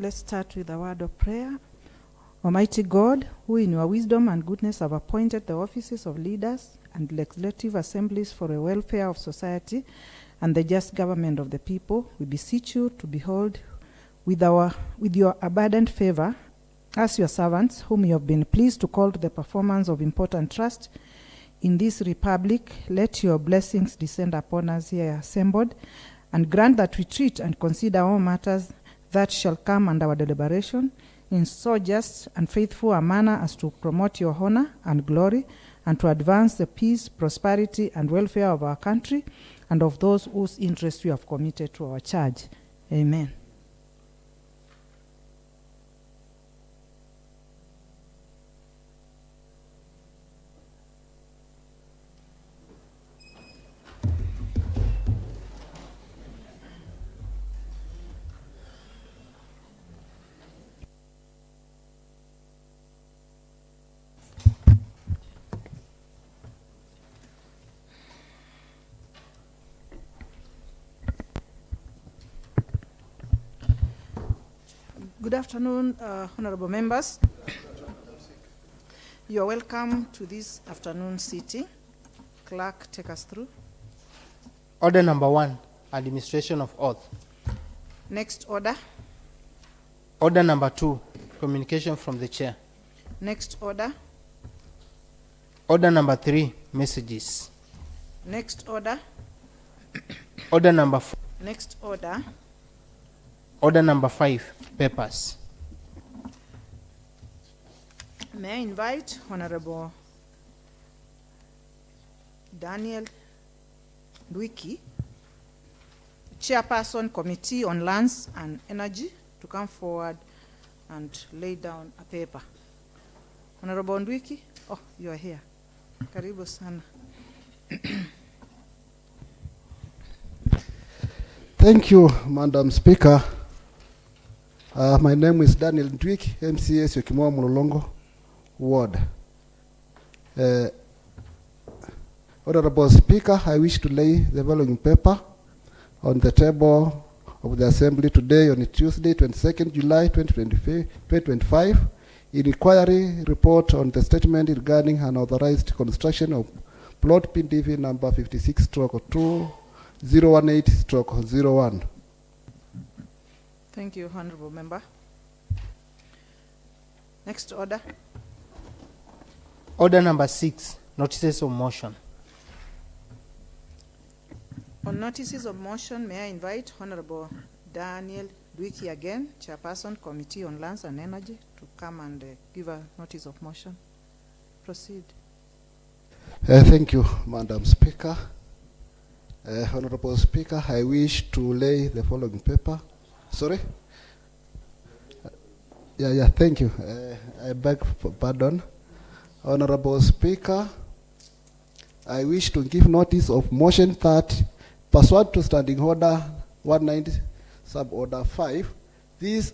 Let's start with a word of prayer. Almighty God, who in your wisdom and goodness have appointed the offices of leaders and legislative assemblies for the welfare of society and the just government of the people, we beseech you to behold with your abundant favor as your servants, whom you have been pleased to call to the performance of important trust in this republic. Let your blessings descend upon us here assembled, and grant that we treat and consider all matters that shall come under our deliberation in so just and faithful a manner as to promote your honor and glory, and to advance the peace, prosperity, and welfare of our country and of those whose interests we have committed to our charge. Amen. Good afternoon, honorable members. You are welcome to this afternoon sitting. Clerk, take us through. Order number 1, administration of oath. Next order. Order number 2, communication from the chair. Next order. Order number 3, messages. Next order. Order number 4. Next order. Order number 5, papers. May I invite Honorable Daniel Ndwiki, Chairperson, Committee on Lands and Energy, to come forward and lay down a paper. Honorable Ndwiki, oh, you are here. Karibu sana. Thank you, Madam Speaker. My name is Daniel Ndwiki, MCS Yokimoa Mulolongo Ward. Honorable Speaker, I wish to lay the following paper on the table of the Assembly today on Tuesday, 22nd July 2025, in inquiry report on the statement regarding unauthorized construction of plot PDV number 56/2018/01. Thank you, Honorable Member. Next order. Order number 6, notices of motion. On notices of motion, may I invite Honorable Daniel Ndwiki again, Chairperson, Committee on Lands and Energy, to come and give a notice of motion. Proceed. Thank you, Madam Speaker. Honorable Speaker, I wish to lay the following paper. Sorry? Thank you. I beg for pardon. Honorable Speaker, I wish to give notice of motion that, pursuant to Standing Order 190, Sub-Order 5, this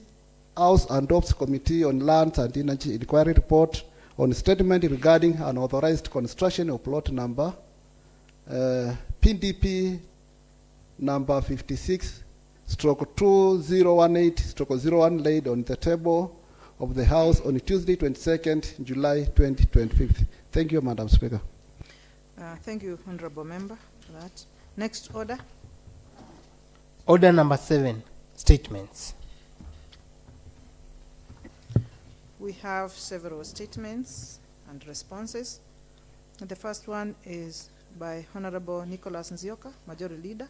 House adopts Committee on Lands and Energy inquiry report on statement regarding unauthorized construction of plot number PDP number 56/2018/01 laid on the table of the House on Tuesday, 22nd July 2025. Thank you, Madam Speaker. Thank you, Honorable Member, for that. Next order. Order number 7, statements. We have several statements and responses. And the first one is by Honorable Nicholas Nzioka, Majority Leader.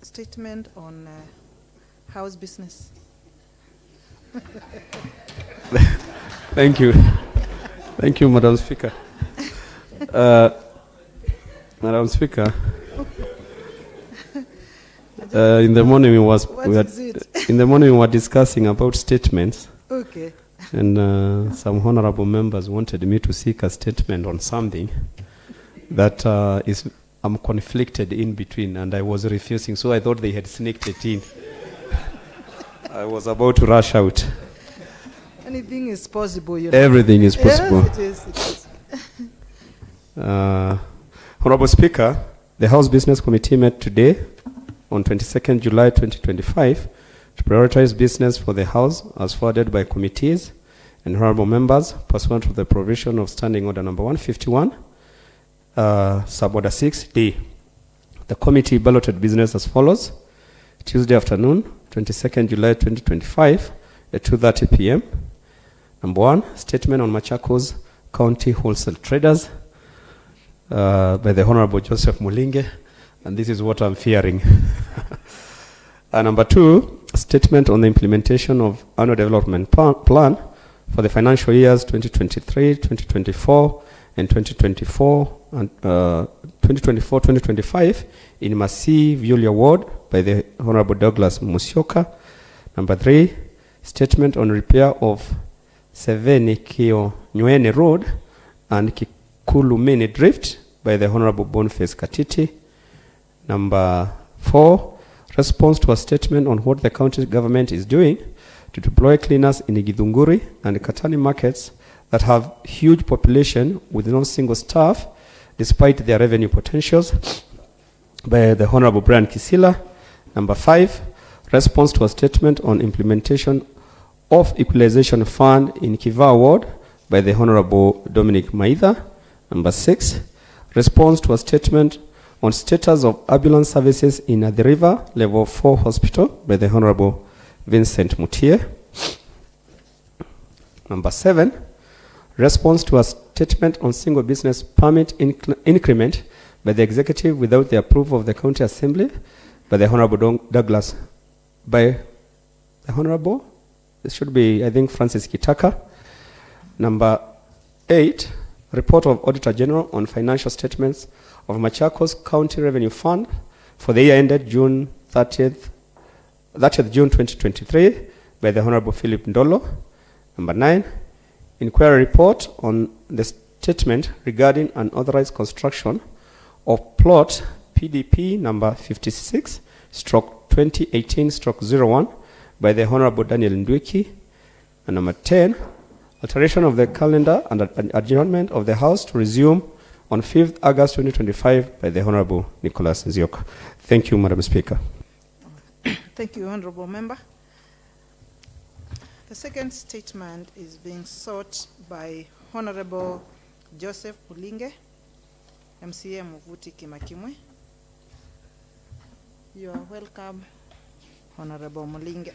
Statement on house business. Thank you. Thank you, Madam Speaker. Madam Speaker, in the morning we were discussing about statements. Okay. And some honorable members wanted me to seek a statement on something that I'm conflicted in between, and I was refusing, so I thought they had sneaked it in. I was about to rush out. Anything is possible, you know. Everything is possible. Yes, it is. It is. Honorable Speaker, the House Business Committee met today on 22nd July 2025 to prioritize business for the House as forwarded by committees and honorable members pursuant to the provision of Standing Order number 151, Sub-Order 6D. The committee balloted business as follows. Tuesday afternoon, 22nd July 2025 at 2:30 p.m. Number 1, statement on Machakos County Wholesale Traders by the Honorable Joseph Mulinge, and this is what I'm fearing. Number 2, statement on the implementation of annual development plan for the financial years 2023, 2024, and 2024-2025 in Masi Vulia Ward by the Honorable Douglas Musyoka. Number 3, statement on repair of Seveni Kio Nywene Road and Kikulumeni Drift by the Honorable Boniface Katiti. Number 4, response to a statement on what the county government is doing to deploy cleaners in Githunguri and Katani markets that have huge population with no single staff despite their revenue potentials by the Honorable Brian Kisila. Number 5, response to a statement on implementation of Equalization Fund in Kiva Ward by the Honorable Dominic Maitha. Number 6, response to a statement on status of ambulance services in the River Level 4 Hospital by the Honorable Vincent Mutie. Number 7, response to a statement on single business permit increment by the executive without the approval of the county assembly by the Honorable Douglas, by the Honorable, this should be, I think, Francis Kitaka. Number 8, report of Auditor General on financial statements of Machakos County Revenue Fund for the year ended June 30th June 2023 by the Honorable Philip Ndolo. Number 9, inquiry report on the statement regarding unauthorized construction of plot PDP number 56/2018/01 by the Honorable Daniel Ndwiki. And number 10, alteration of the calendar and adjournment of the House to resume on 5th August 2025 by the Honorable Nicholas Nzioka. Thank you, Madam Speaker. Thank you, Honorable Member. The second statement is being sought by Honorable Joseph Mulinge, MCA Muvuti Kimakimwe. You are welcome, Honorable Mulinge.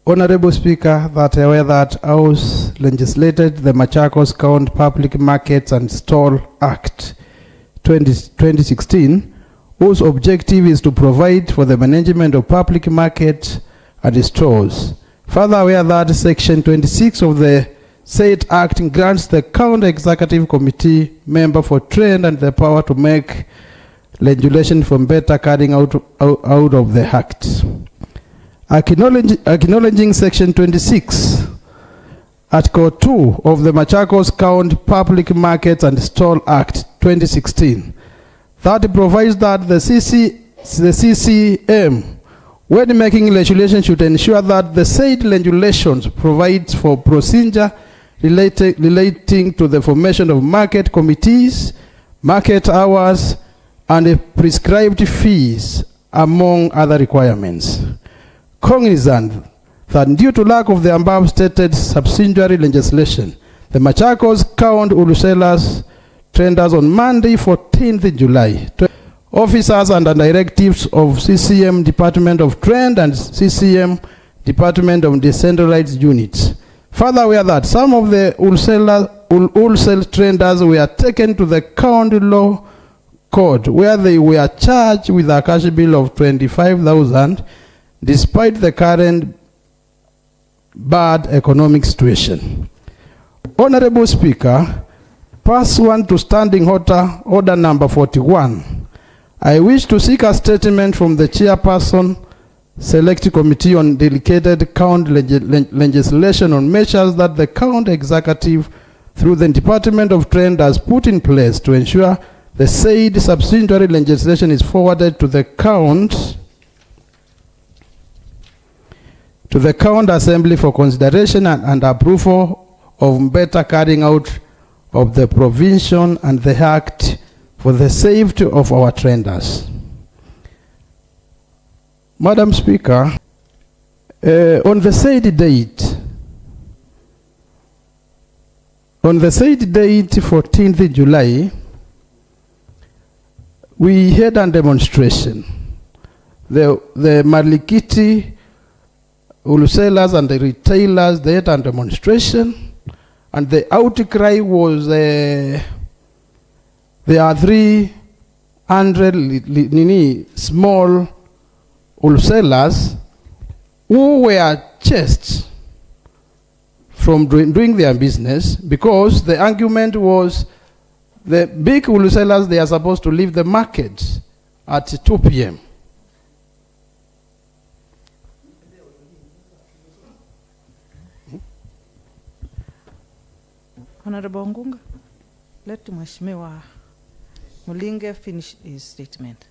Honorable Speaker, that aware that House legislated the Machakos County Public Markets and Stall Act 2016, whose objective is to provide for the management of public markets and stores. Further aware that Section 26 of the said Act grants the County Executive Committee member for trade and the power to make legislation for better carrying out of the Act. Acknowledging Section 26, Article 2 of the Machakos County Public Markets and Stall Act 2016, that provides that the CCM, when making legislation, should ensure that the said legislations provides for procedure relating to the formation of market committees, market hours, and prescribed fees, among other requirements. Cognizant that due to lack of the above stated subsidiary legislation, the Machakos County wholesalers tenders on Monday, 14th July. Officers and directives of CCM Department of Trade and CCM Department of Decentralized Units. Further, aware that some of the wholesale traders were taken to the county law court where they were charged with a cash bill of 25,000 despite the current bad economic situation. Honorable Speaker, pursuant to Standing Order number 41, I wish to seek a statement from the Chairperson, Select Committee on Delegated County Legislation on measures that the County Executive through the Department of Trade has put in place to ensure the said subsidiary legislation is forwarded to the Count Assembly for consideration and approval of better carrying out of the provision and the act for the safety of our traders. Madam Speaker, on the said date, 14th July, we had a demonstration. The Marlikiti wholesalers and the retailers, they had a demonstration, and the outcry was there are 300 small wholesalers who were chased from doing their business because the argument was the big wholesalers, they are supposed to leave the market at 2 p.m. Honorable Ngunga, let Mheshimiwa Mulinge finish his statement.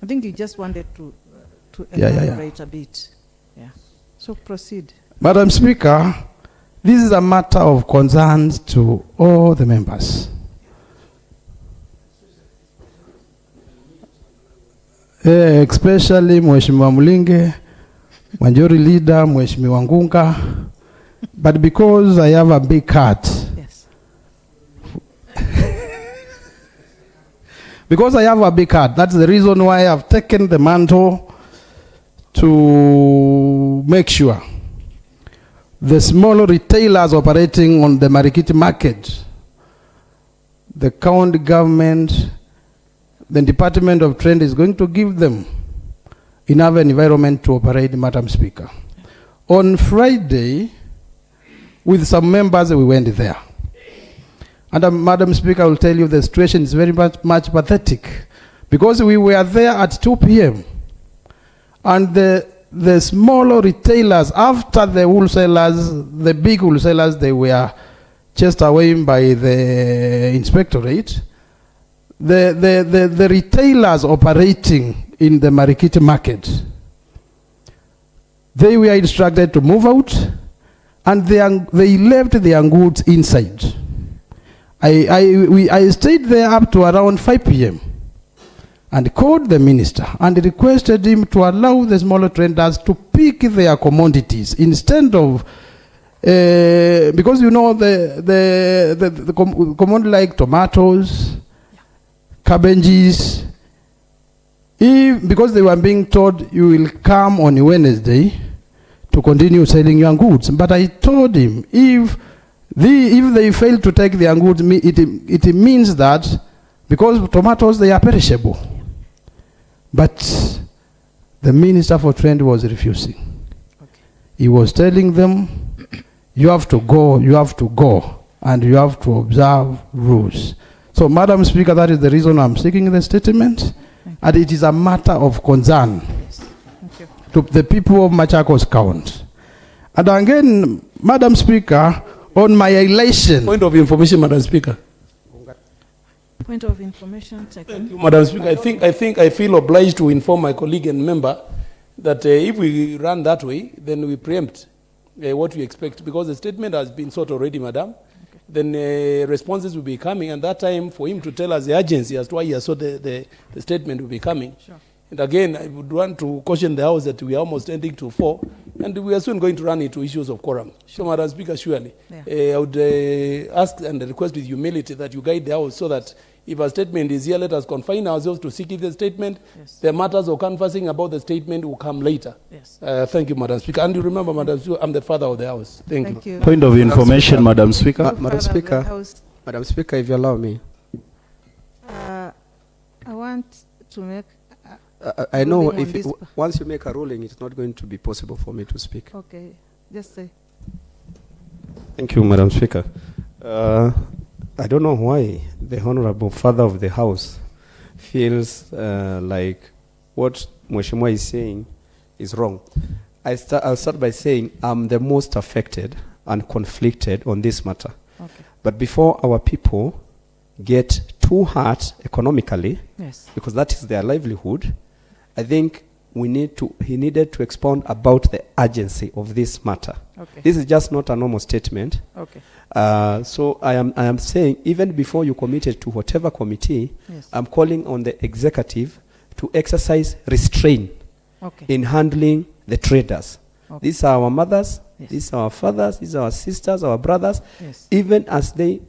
I think he just wanted to elaborate a bit. Yeah. So proceed. Madam Speaker, this is a matter of concern to all the members. Especially Mheshimiwa Mulinge, Majority Leader, Mheshimiwa Ngunga, but because I have a big heart, Yes. because I have a big heart, that's the reason why I've taken the mantle to make sure the small retailers operating on the Marikiti market, the county government, the Department of Trade is going to give them enough environment to operate, Madam Speaker. On Friday, with some members, we went there. And Madam Speaker, I will tell you the situation is very much pathetic because we were there at 2 p.m. And the smaller retailers, after the wholesalers, the big wholesalers, they were chased away by the inspectorate. The retailers operating in the Marikiti market, they were instructed to move out, and they left their goods inside. I stayed there up to around 5 p.m. and called the minister and requested him to allow the smaller traders to pick their commodities instead of because you know the commodity like tomatoes, cabbages, because they were being told you will come on Wednesday to continue selling your goods. But I told him if they fail to take their goods, it means that because tomatoes, they are perishable. But the Minister for Trade was refusing. Okay. He was telling them, you have to go, and you have to observe rules. So, Madam Speaker, that is the reason I'm seeking the statement, and it is a matter of concern to the people of Machakos County. And again, Madam Speaker, on my elation... Point of information, Madam Speaker. Point of information taken. Thank you, Madam Speaker. I feel obliged to inform my colleague and member that if we run that way, then we preempt what we expect, because the statement has been sought already, Madam. Okay. Then responses will be coming, and that time for him to tell us the urgency as to why he has sought the statement will be coming. Sure. And again, I would want to caution the House that we are almost ending to 4, and we are soon going to run into issues of quorum. Sure. So, Madam Speaker, surely, I would ask and request with humility that you guide the House so that if a statement is here, let us confine ourselves to seeking the statement. Yes. The matters of canvassing about the statement will come later. Yes. Thank you, Madam Speaker. And you remember, Madam Speaker, I'm the father of the House. Thank you. Point of information, Madam Speaker. Madam Speaker, if you allow me. I want to make... I know if once you make a ruling, it's not going to be possible for me to speak. Okay, just say. Thank you, Madam Speaker. I don't know why the Honorable Father of the House feels like what Mheshimiwa is saying is wrong. I'll start by saying I'm the most affected and conflicted on this matter. Okay. But before our people get too hurt economically, Yes. because that is their livelihood, I think he needed to expound about the urgency of this matter. Okay. This is just not a normal statement. Okay. So I am saying, even before you commit it to whatever committee, Yes. I'm calling on the executive to exercise restraint Okay. in handling the traders. Okay. These are our mothers, Yes. these are our fathers, these are our sisters, our brothers. Yes. Even as they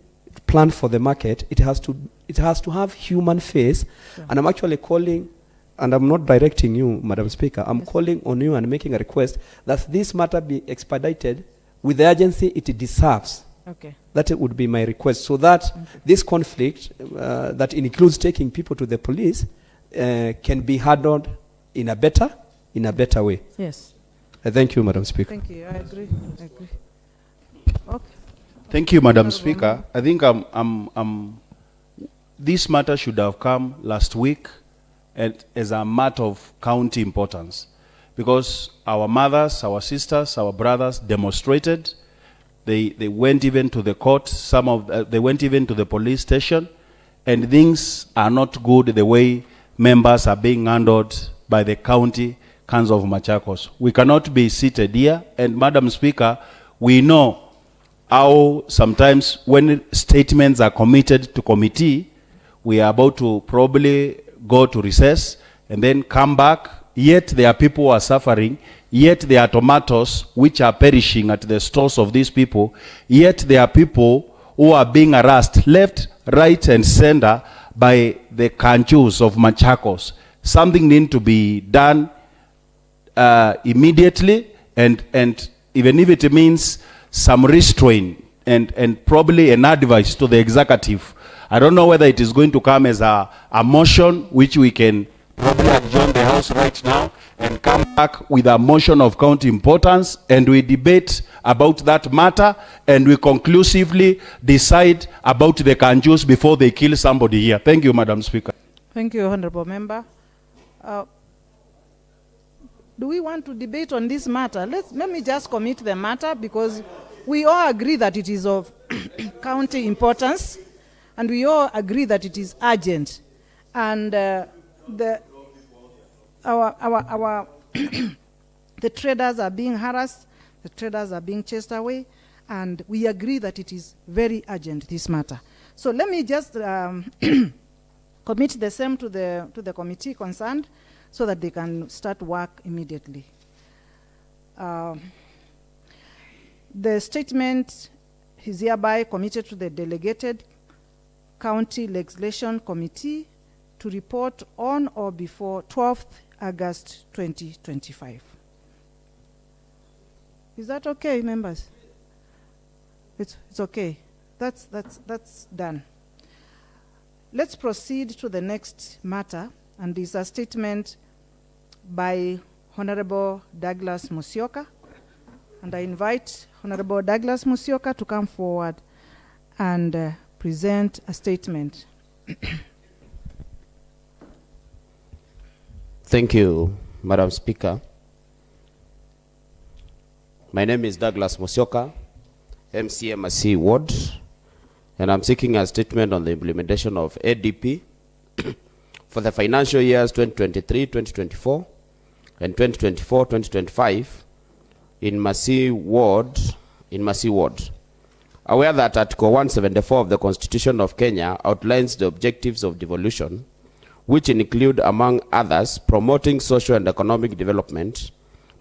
plan for the market, it has to have human face. Sure. And I'm actually calling, and I'm not directing you, Madam Speaker, I'm Yes. calling on you and making a request that this matter be expedited with the urgency it deserves. Okay. That would be my request, so that this conflict, that includes taking people to the police, can be handled in a better way. Yes. Thank you, Madam Speaker. Thank you. I agree. Okay. Thank you, Madam Honorable Speaker. I think this matter should have come last week as a matter of county importance, because our mothers, our sisters, our brothers demonstrated. They went even to the court. They went even to the police station, and things are not good the way members are being handled by the county council of Machakos. We cannot be seated here. And Madam Speaker, we know how sometimes when statements are committed to committee, we are about to probably go to recess and then come back, yet there are people who are suffering, yet there are tomatoes which are perishing at the stores of these people, yet there are people who are being harassed left, right, and center by the Kanchus of Machakos. Something needs to be done immediately, and even if it means some restraint and probably an advice to the executive. I don't know whether it is going to come as a motion which we can probably adjourn the House right now and come back with a motion of county importance, and we debate about that matter, and we conclusively decide about the Kanjus before they kill somebody here. Thank you, Madam Speaker. Thank you, Honorable Member. Do we want to debate on this matter? Let me just commit the matter, because we all agree that it is of county importance, and we all agree that it is urgent. And the traders are being harassed, the traders are being chased away, and we agree that it is very urgent, this matter. So let me just commit the same to the committee concerned, so that they can start work immediately. The statement is hereby committed to the delegated County Legislation Committee to report on or before 12th August 2025. Is that okay, members? It's okay. That's done. Let's proceed to the next matter, and this is a statement by Honorable Douglas Musyoka. And I invite Honorable Douglas Musyoka to come forward and present a statement. Thank you, Madam Speaker. My name is Douglas Musyoka, MCMC Ward, and I'm seeking a statement on the implementation of ADP for the financial years 2023-2024 and 2024-2025 in Masi Ward. Aware that Article 174 of the Constitution of Kenya outlines the objectives of devolution, which include, among others, promoting social and economic development,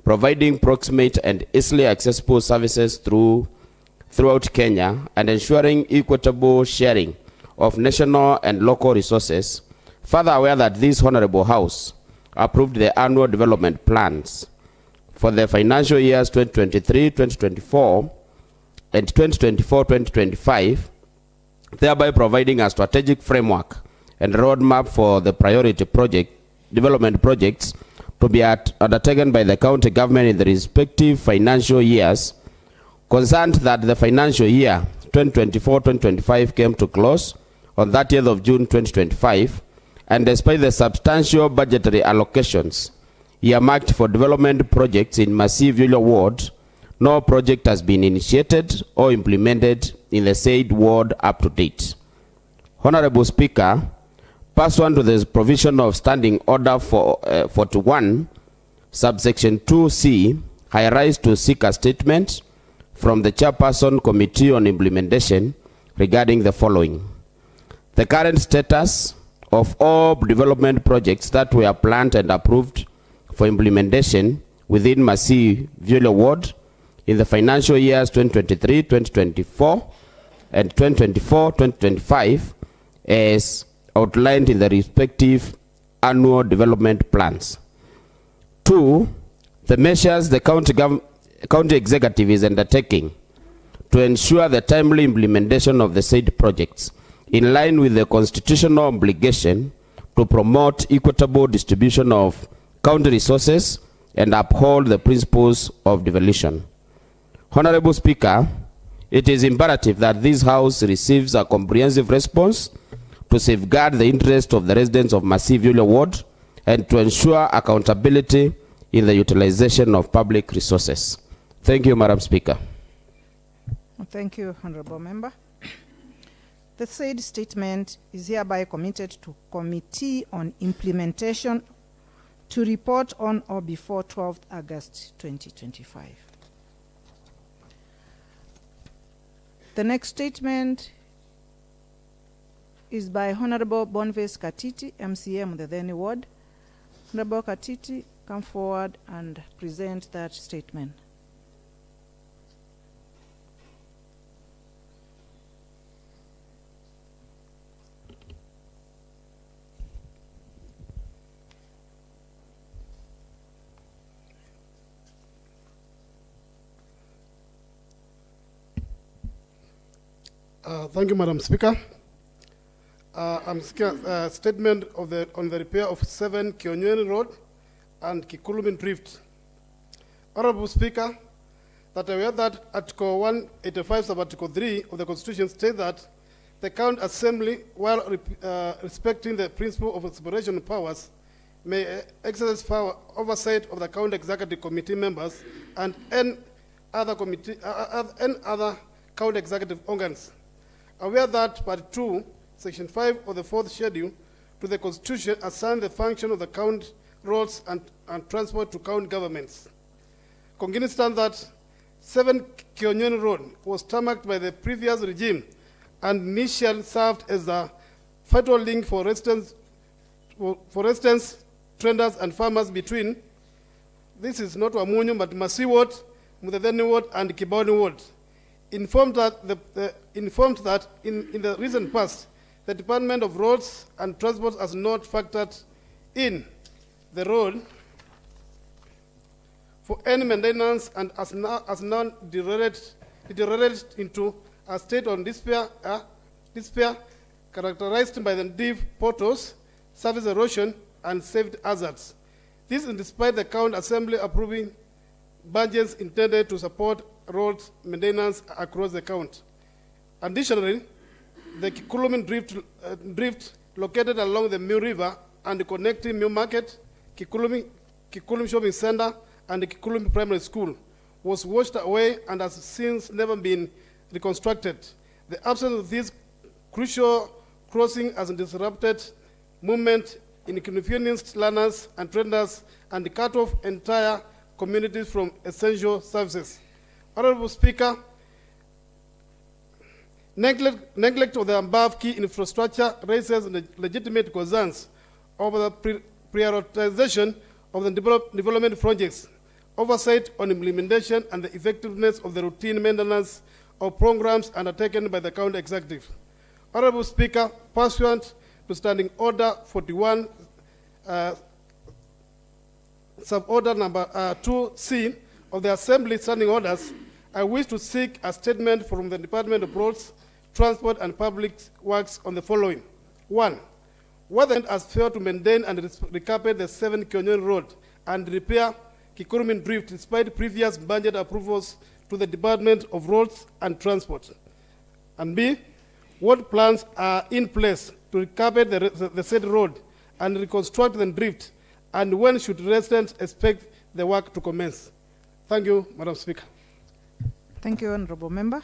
providing proximate and easily accessible services throughout Kenya, and ensuring equitable sharing of national and local resources. Further, aware that this Honorable House approved the annual development plans for the financial years 2023-2024 and 2024-2025, thereby providing a strategic framework and roadmap for the priority development projects to be undertaken by the county government in the respective financial years. Concerned that the financial year 2024-2025 came to close on 30th of June 2025, and despite the substantial budgetary allocations earmarked for development projects in Massive Ward, no project has been initiated or implemented in the said ward up to date. Honorable Speaker, pursuant to the provision of Standing Order 41, subsection 2C, I rise to seek a statement from the Chairperson Committee on Implementation regarding the following. The current status of all development projects that were planned and approved for implementation within Masi Viola Ward in the financial years 2023-2024 and 2024-2025 as outlined in the respective annual development plans. 2, the measures the county executive is undertaking to ensure the timely implementation of the said projects in line with the constitutional obligation to promote equitable distribution of county resources and uphold the principles of devolution. Honorable Speaker, it is imperative that this House receives a comprehensive response to safeguard the interest of the residents of Masi Viola Ward and to ensure accountability in the utilization of public resources. Thank you, Madam Speaker. Thank you, Honorable Member. The said statement is hereby committed to Committee on Implementation to report on or before 12th August 2025. The next statement is by Honorable Boniface Katiti, MCM, the Theni Ward. Honorable Katiti, come forward and present that statement. Thank you, Madam Speaker. I'm seeking a statement on the repair of 7 Kionyweni Road and Kikulumin Drift. Honorable Speaker, that I read that Article 185 sub Article 3 of the Constitution states that the County Assembly, while respecting the principle of separation of powers, may exercise power oversight of the County Executive Committee members and any other County Executive organs. Aware that Part 2, Section 5 of the 4th Schedule to the Constitution assigns the function of the county roads and transport to county governments. Cognizant that 7 Kionyweni Road was tarmacked by the previous regime and initially served as a vital link for residents, traders and farmers between, this is not Wamunyu, but Masi Ward, Mudadeni Ward, and Kiboni Ward. Informed that in the recent past, the Department of Roads and Transport has not factored in the road for any maintenance and has now deteriorated into a state of despair characterized by the deep potholes, surface erosion, and safety hazards. This is despite the County Assembly approving budgets intended to support road maintenance across the county. Additionally, the Kikulumin drift located along the Mill River and connecting Mill Market, Kikulum Shopping Center, and the Kikulum Primary School was washed away and has since never been reconstructed. The absence of this crucial crossing has disrupted movement, inconvenienced learners and traders, and cut off entire communities from essential services. Honorable Speaker, neglect of the above key infrastructure raises legitimate concerns over the prioritization of the development projects, oversight on implementation, and the effectiveness of the routine maintenance of programs undertaken by the County Executive. Honorable Speaker, pursuant to Standing Order 41, Sub-Order number 2C of the Assembly Standing Orders, I wish to seek a statement from the Department of Roads, Transport and Public Works on the following. 1. Whether it has failed to maintain and recarpet the 7 Kionyweni Road and repair Kikurumin Drift despite previous budget approvals to the Department of Roads and Transport. And B. What plans are in place to recarpet the said road and reconstruct the drift, and when should residents expect the work to commence? Thank you, Madam Speaker. Thank you, Honorable Member.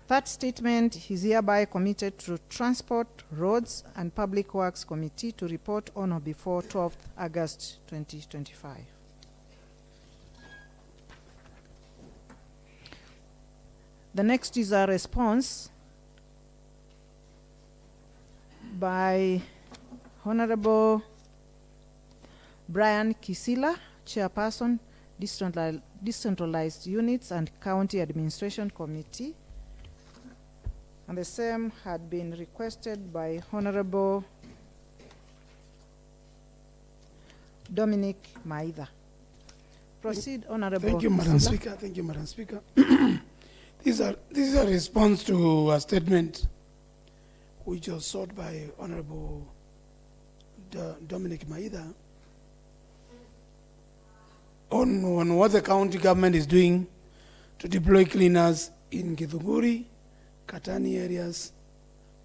That statement is hereby committed to Transport, Roads and Public Works Committee to report on or before 12th August 2025. The next is a response by Honorable Brian Kisila, Chairperson, Decentralized Units and County Administration Committee. And the same had been requested by Honorable Dominic Maida. Proceed, Honorable. Thank you, Madam Kisila. Speaker. Thank you, Madam Speaker. This is a response to a statement which was sought by Honorable Dominic Maida on what the county government is doing to deploy cleaners in Githunguri, Katani areas,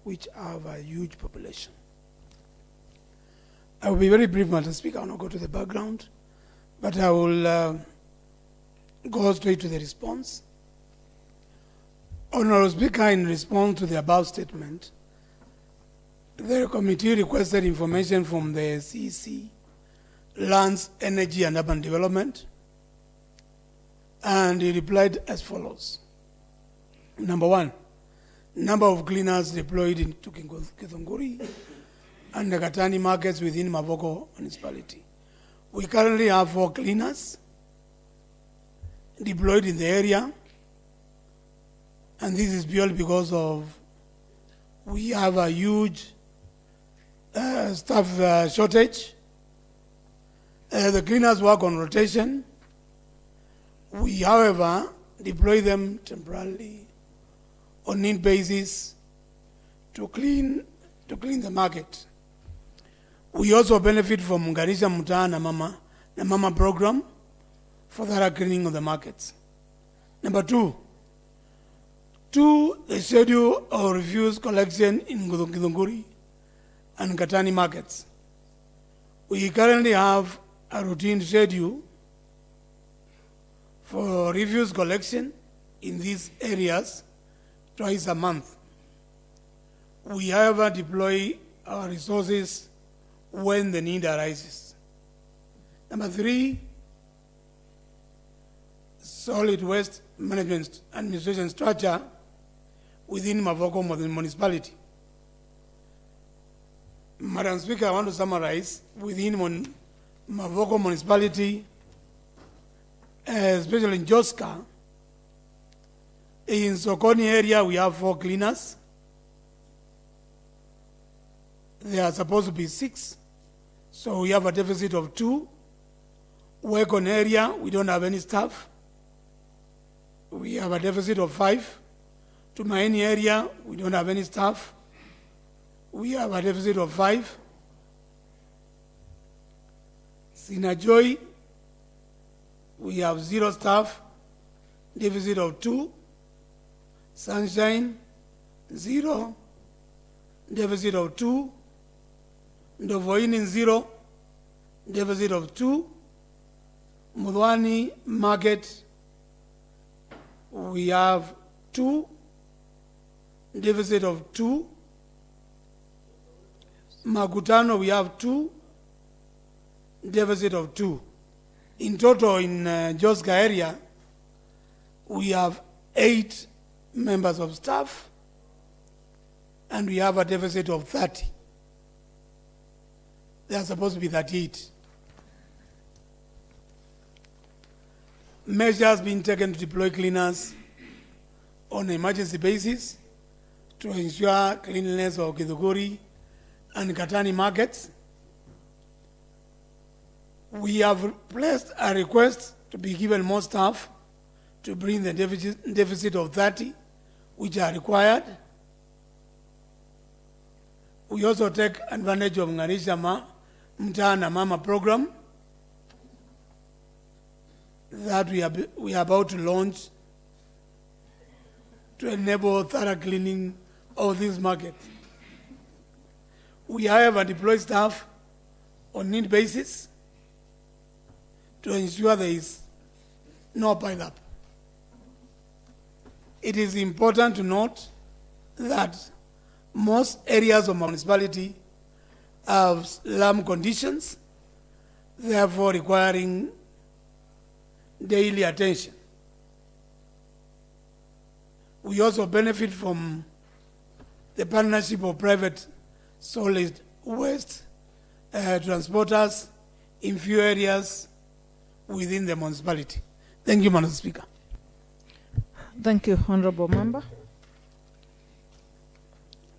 which have a huge population. I will be very brief, Madam Speaker. I will not go to the background, but I will go straight to the response. Honorable Speaker, in response to the above statement, the committee requested information from the CEC, Lands, Energy and Urban Development, and he replied as follows. Number one, number of cleaners deployed into Githunguri and the Katani markets within Mavoko municipality. We currently have 4 cleaners deployed in the area, and this is purely because of we have a huge staff shortage. The cleaners work on rotation. We, however, deploy them temporarily on need basis to clean the market. We also benefit from Garisha Muta na Mama program for the cleaning of the markets. Number 2, the schedule of refuse collection in Githunguri and Katani markets. We currently have a routine schedule for refuse collection in these areas twice a month. We, however, deploy our resources when the need arises. Number 3, solid waste management administration structure within Mavoko municipality. Madam Speaker, I want to summarize within Mavoko municipality, especially in Joska. In Sokoni area, we have 4 cleaners. There are supposed to be 6, so we have a deficit of 2. Wekon area, we don't have any staff. We have a deficit of 5. Tumaini area, we don't have any staff. We have a deficit of 5. Sinajoi, we have 0 staff, deficit of 2. Sunshine, 0, deficit of 2. Ndovoini, 0, deficit of 2. Mudwani market, we have 2, deficit of 2. Makutano, we have 2, deficit of 2. In total, in Joska area, we have 8 members of staff, and we have a deficit of 30. There are supposed to be 38. Measures being taken to deploy cleaners on an emergency basis to ensure cleanliness of Githunguri and Katani markets. We have placed a request to be given more staff to bring the deficit of 30, which are required. We also take advantage of Ngarisha Mta Mama program that we are about to launch to enable thorough cleaning of this market. We, however, deploy staff on need basis to ensure there is no pile up. it is important to note that most areas of municipality have slum conditions, therefore requiring daily attention. We also benefit from the partnership of private solid waste transporters in few areas within the municipality. Thank you, Madam Speaker. Thank you, Honorable Member.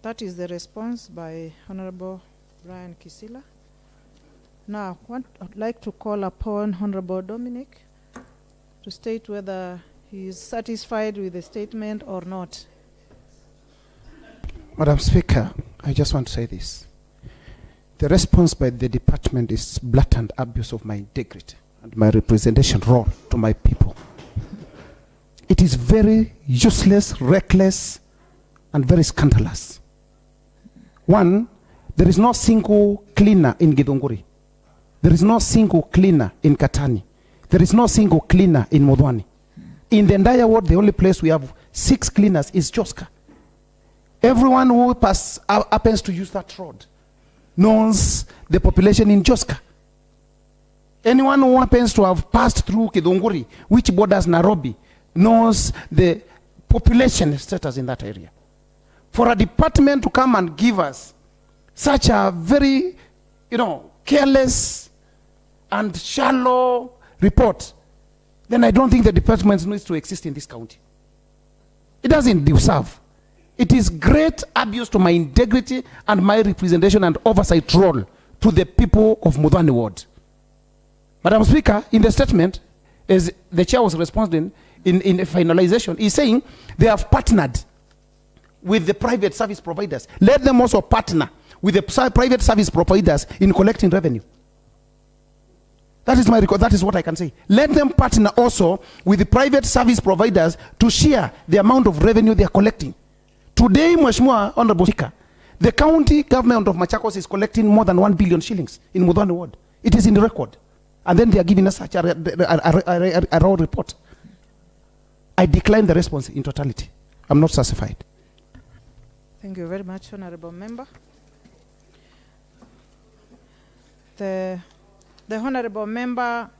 That is the response by Honorable Brian Kisila. Now, I'd like to call upon Honorable Dominic to state whether he is satisfied with the statement or not. Madam Speaker, I just want to say this. The response by the department is blatant abuse of my integrity and my representation role to my people. It is very useless, reckless, and very scandalous. One, there is no single cleaner in Githunguri. There is no single cleaner in Katani. There is no single cleaner in Modwani. In the entire world, the only place we have 6 cleaners is Joska. Everyone who happens to use that road knows the population in Joska. Anyone who happens to have passed through Githunguri, which borders Nairobi, knows the population status in that area. For a department to come and give us such a very, careless and shallow report, then I don't think the department needs to exist in this county. It doesn't deserve. It is great abuse to my integrity and my representation and oversight role to the people of Mudhwani Ward. Madam Speaker, in the statement, as the chair was responding in finalization, he's saying they have partnered with the private service providers. Let them also partner with the private service providers in collecting revenue. That is my record. That is what I can say. Let them partner also with the private service providers to share the amount of revenue they are collecting. Today, Mheshimiwa Honorable Speaker, the county government of Machakos is collecting more than 1 billion shillings in Mudhwani Ward. It is in the record. And then they are giving us such a raw report. I decline the response in totality. I'm not satisfied. Thank you very much, Honorable Member. The Honorable Member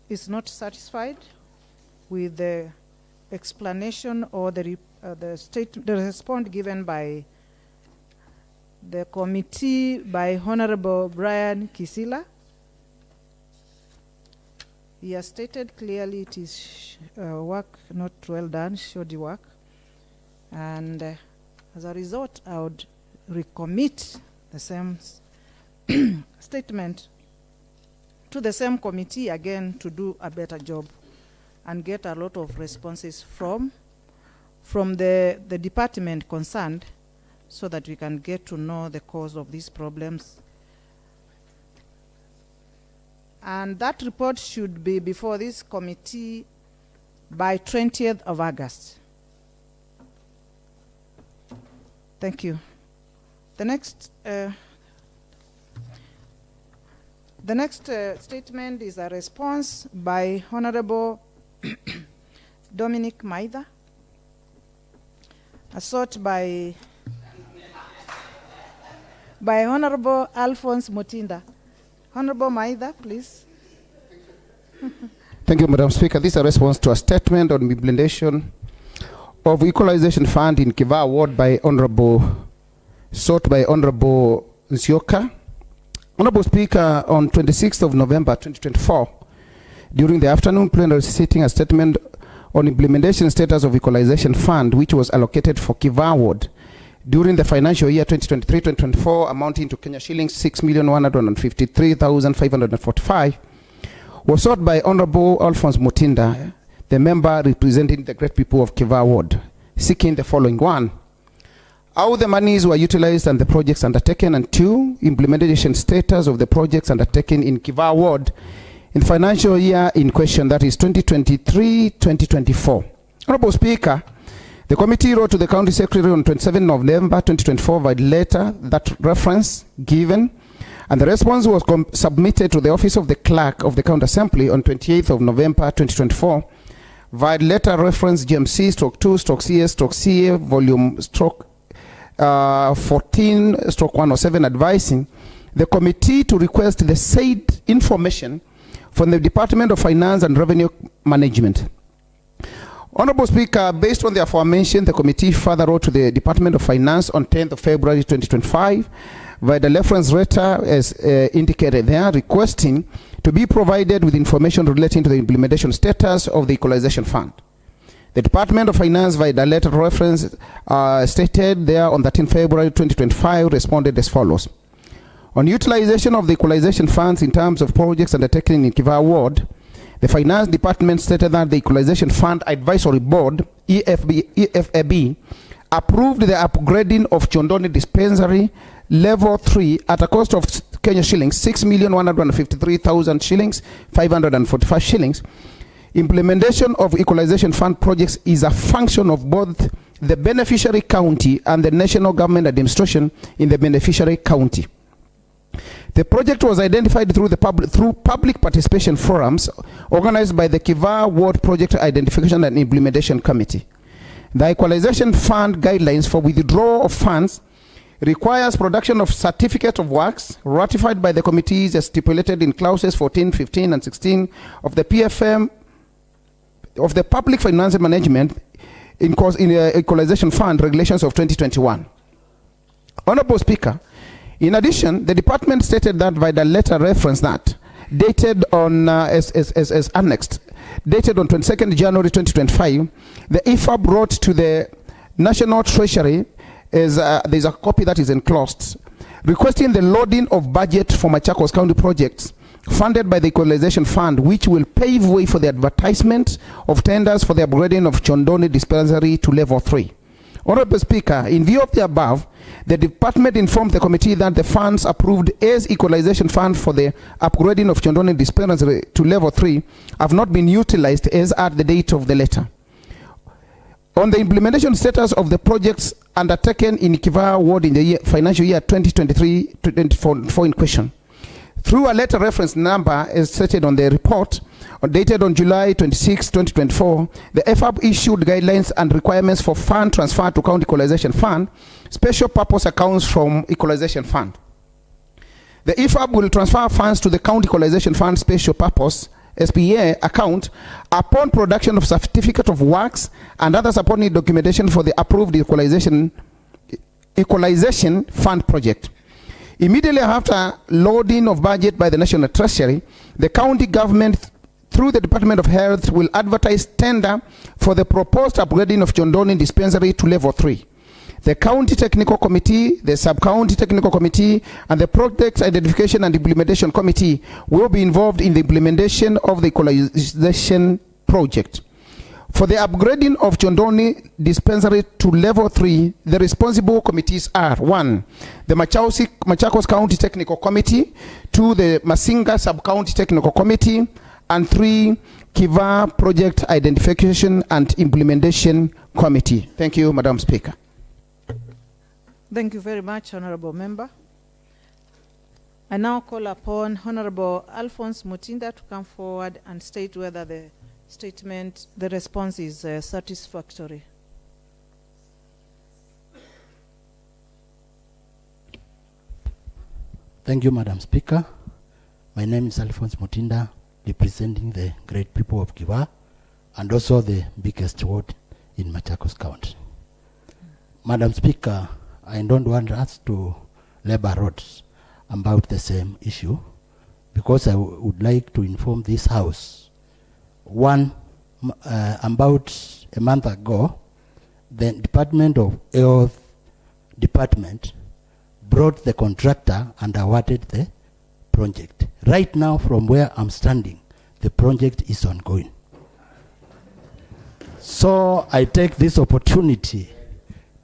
is not satisfied with the explanation or the response given by the committee by Honorable Brian Kisila. He has stated clearly it is work not well done, shoddy work. And as a result, I would recommit the same statement to the same committee again to do a better job and get a lot of responses from the department concerned so that we can get to know the cause of these problems. And that report should be before this committee by 20th of August. Thank you. The next statement is a response by Honorable Dominic Maitha, sought by Honorable Alphonse Mutinda. Honorable Maitha, please. Thank you, Madam Speaker. This is a response to a statement on implementation of Equalization Fund in Kiva Ward by sought by Honorable Nsioka. Honorable Speaker, on 26th of November 2024, during the afternoon plenary sitting, a statement on implementation status of Equalization Fund, which was allocated for Kiva Ward during the financial year 2023-2024, amounting to Kenya shillings 6,153,545, was sought by Honorable Alphonse Mutinda, the member representing the great people of Kiva Ward, seeking the following: 1, how the monies were utilized and the projects undertaken, and 2, implementation status of the projects undertaken in Kiva Ward in the financial year in question, that is 2023-2024. Honorable Speaker, the committee wrote to the County Secretary on 27 November 2024 by letter that reference given, and the response was submitted to the Office of the Clerk of the County Assembly on 28th of November 2024 via letter reference GMC/2/CS/CA volume 14/107 advising the committee to request the said information from the Department of Finance and Revenue Management. Honorable Speaker, based on the aforementioned, the committee further wrote to the Department of Finance on 10th of February 2025 via the reference letter as indicated there, requesting to be provided with information relating to the implementation status of the Equalization Fund. The Department of Finance via the letter reference stated there on 13 February 2025 responded as follows. On utilization of the Equalization Funds in terms of projects undertaken in Kiva Ward, the Finance Department stated that the Equalization Fund Advisory Board, EFAB, approved the upgrading of Chondoni Dispensary Level 3 at a cost of Kenya shillings 6,153,000 shillings, 545 shillings. Implementation of Equalization Fund projects is a function of both the beneficiary county and the national government administration in the beneficiary county. The project was identified through public participation forums organized by the Kiva Ward Project Identification and Implementation Committee. The Equalization Fund guidelines for withdrawal of funds requires production of certificate of works ratified by the committees as stipulated in clauses 14, 15, and 16 of the PFM of the Public Finance Management in Equalization Fund Regulations of 2021. Honorable Speaker, in addition, the department stated that by the letter reference that dated on as annexed, dated on 22nd January 2025, the IFAB wrote to the National Treasury as there's a copy that is enclosed, requesting the loading of budget for Machakos County projects funded by the Equalization Fund, which will pave way for the advertisement of tenders for the upgrading of Chondoni Dispensary to Level 3. Honorable Speaker, in view of the above, the department informed the committee that the funds approved as Equalization Fund for the upgrading of Chondoni Dispensary to Level 3 have not been utilized as at the date of the letter. On the implementation status of the projects undertaken in Kiva Ward in the financial year 2023-2024 in question, through a letter reference number as stated on the report, dated on July 26, 2024, the FAB issued guidelines and requirements for fund transfer to County Equalization Fund, special purpose accounts from Equalization Fund. The IFAB will transfer funds to the County Equalization Fund special purpose SPA account upon production of certificate of works and other supporting documentation for the approved Equalization Fund project. Immediately after loading of budget by the National Treasury, the county government through the Department of Health will advertise tender for the proposed upgrading of Chondoni Dispensary to Level 3. The County Technical Committee, the Sub-County Technical Committee, and the Project Identification and Implementation Committee will be involved in the implementation of the Equalization project. For the upgrading of Chondoni Dispensary to Level 3, the responsible committees are 1. The Machakos County Technical Committee, 2. The Masinga Sub-County Technical Committee, and 3. Kiva Project Identification and Implementation Committee. Thank you, Madam Speaker. Thank you very much, Honorable Member. I now call upon Honorable Alphonse Mutinda to come forward and state whether the response is satisfactory. Thank you, Madam Speaker. My name is Alphonse Mutinda, representing the great people of Kiva and also the biggest ward in Machakos County. Madam Speaker, I don't want us to labor roads about the same issue because I would like to inform this House. About a month ago, the Department of Health Department brought the contractor and awarded the project. Right now, from where I'm standing, the project is ongoing. So I take this opportunity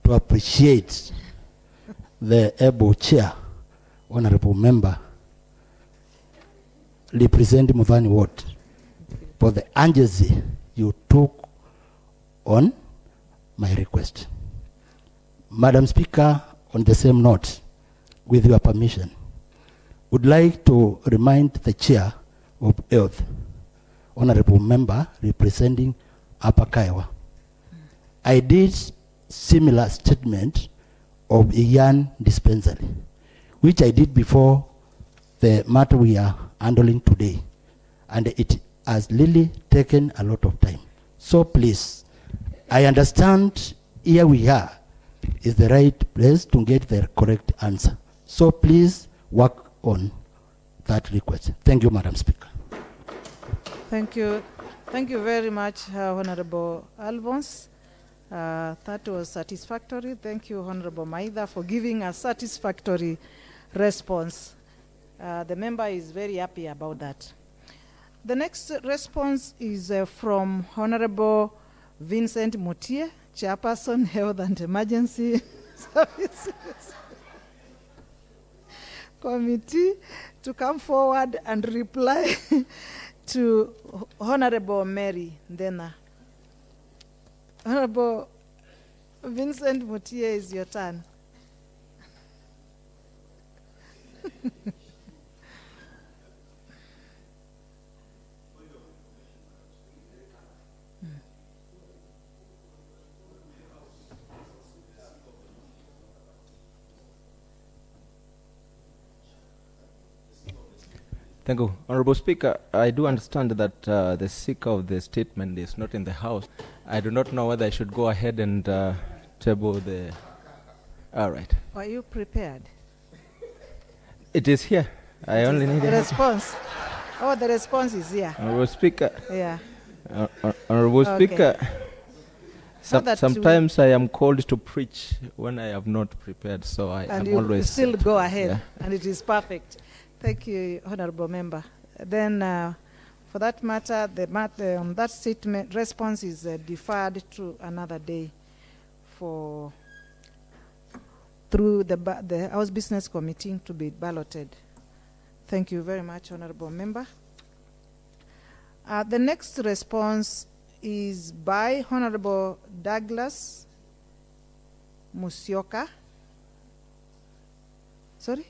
to appreciate the able chair, honorable member, representing Mudhani Ward, for the urgency you took on my request. Madam Speaker, on the same note, with your permission, would like to remind the chair of Health, honorable member representing hapa Kaiwa. I did similar statement of a young dispensary, which I did before the matter we are handling today. And it has really taken a lot of time. So please, I understand here we are is the right place to get the correct answer. So please work on that request. Thank you, Madam Speaker. Thank you. Thank you very much, Honorable Alphonse. That was satisfactory. Thank you, Honorable Maida, for giving a satisfactory response. The member is very happy about that. The next response is from Honorable Vincent Mutie, Chairperson, Health and Emergency Services Committee, to come forward and reply to Honorable Mary Ndena. Honorable Vincent Mutie, is your turn. Thank you. Honorable Speaker, I do understand that the seeker of the statement is not in the House. I do not know whether I should go ahead and table the... All right. Are you prepared? It is here. I only need the response. Oh, the response is here. Honorable Speaker. Yeah. Honorable Speaker, sometimes we I am called to preach when I have not prepared, so I am always... And you still go ahead, and it is perfect. Thank you, Honorable Member. Then, for that matter, that statement response is deferred to another day through the House Business Committee to be balloted. Thank you very much, Honorable Member. The next response is by Honorable Douglas Musyoka. Sorry?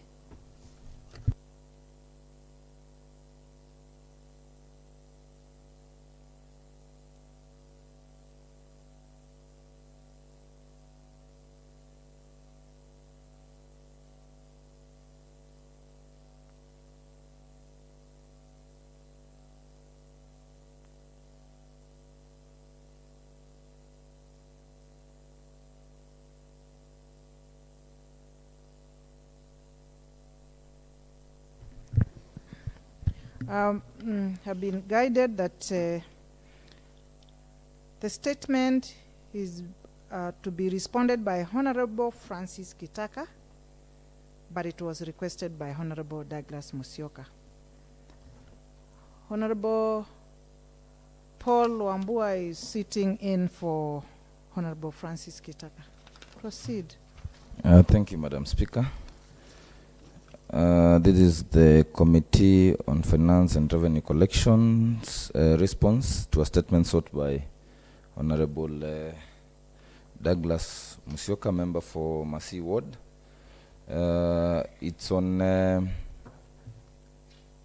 Have been guided that the statement is to be responded by Honorable Francis Kitaka, but it was requested by Honorable Douglas Musyoka. Honorable Paul Wambua is sitting in for Honorable Francis Kitaka. Proceed. Thank you, Madam Speaker. This is the Committee on Finance and Revenue Collections response to a statement sought by Honorable Douglas Musyoka, member for Masi Ward. It's on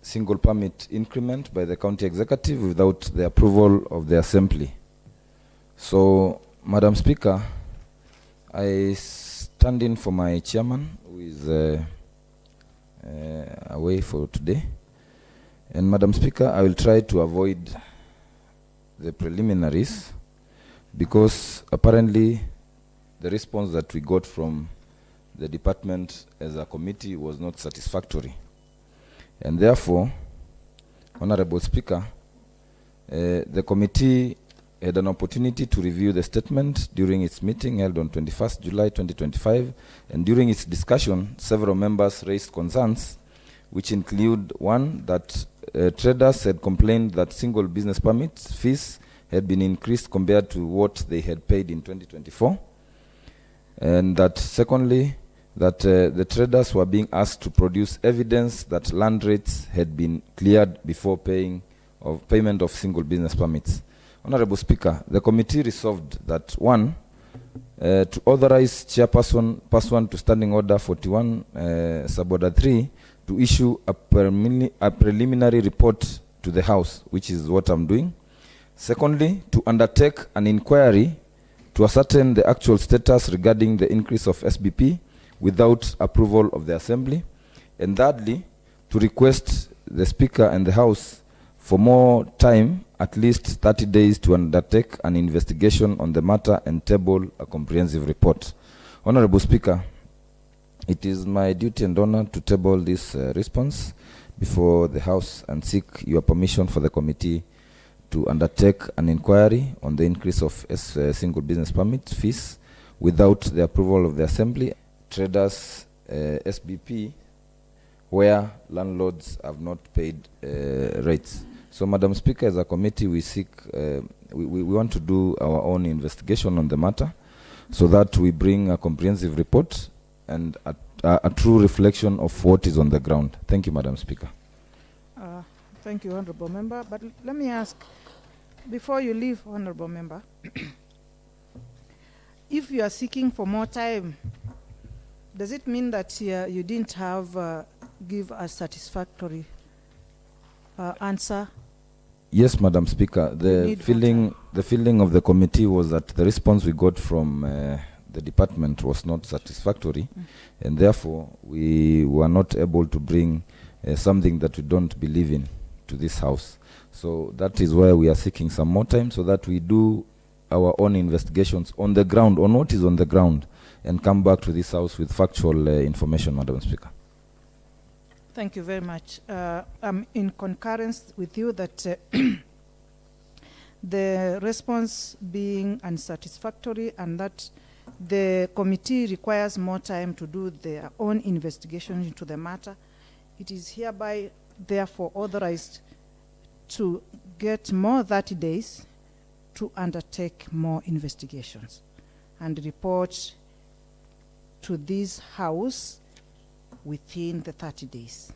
single permit increment by the county executive without the approval of the assembly. So, Madam Speaker, I stand in for my chairman, who is away for today. And Madam Speaker, I will try to avoid the preliminaries because apparently the response that we got from the department as a committee was not satisfactory. And therefore, Honorable Speaker, the committee had an opportunity to review the statement during its meeting held on 21st July 2025, and during its discussion, several members raised concerns, which include one, that traders had complained that single business permit fees had been increased compared to what they had paid in 2024, and that secondly, that the traders were being asked to produce evidence that land rates had been cleared before payment of single business permits. Honorable Speaker, the committee resolved that one, to authorize chairperson pursuant to Standing Order 41, Suborder 3, to issue a preliminary report to the House, which is what I'm doing. Secondly, to undertake an inquiry to ascertain the actual status regarding the increase of SBP without approval of the Assembly. And thirdly, to request the Speaker and the House for more time, at least 30 days, to undertake an investigation on the matter and table a comprehensive report. Honorable Speaker, it is my duty and honor to table this response before the House and seek your permission for the committee to undertake an inquiry on the increase of single business permit fees without the approval of the Assembly, traders SBP, where landlords have not paid rates. So, Madam Speaker, as a committee, we seek, we want to do our own investigation on the matter so that we bring a comprehensive report and a true reflection of what is on the ground. Thank you, Madam Speaker. Thank you, Honorable Member. But let me ask, before you leave, Honorable Member, if you are seeking for more time, does it mean that you didn't have give a satisfactory answer? Yes, Madam Speaker. The feeling of the committee was that the response we got from the department was not satisfactory, and therefore we were not able to bring something that we don't believe in to this House. So that is why we are seeking some more time so that we do our own investigations on the ground, on what is on the ground, and come back to this House with factual information, Madam Speaker. Thank you very much. I'm in concurrence with you that the response being unsatisfactory and that the committee requires more time to do their own investigation into the matter. It is hereby therefore authorized to get more 30 days to undertake more investigations and report to this House within the 30 days.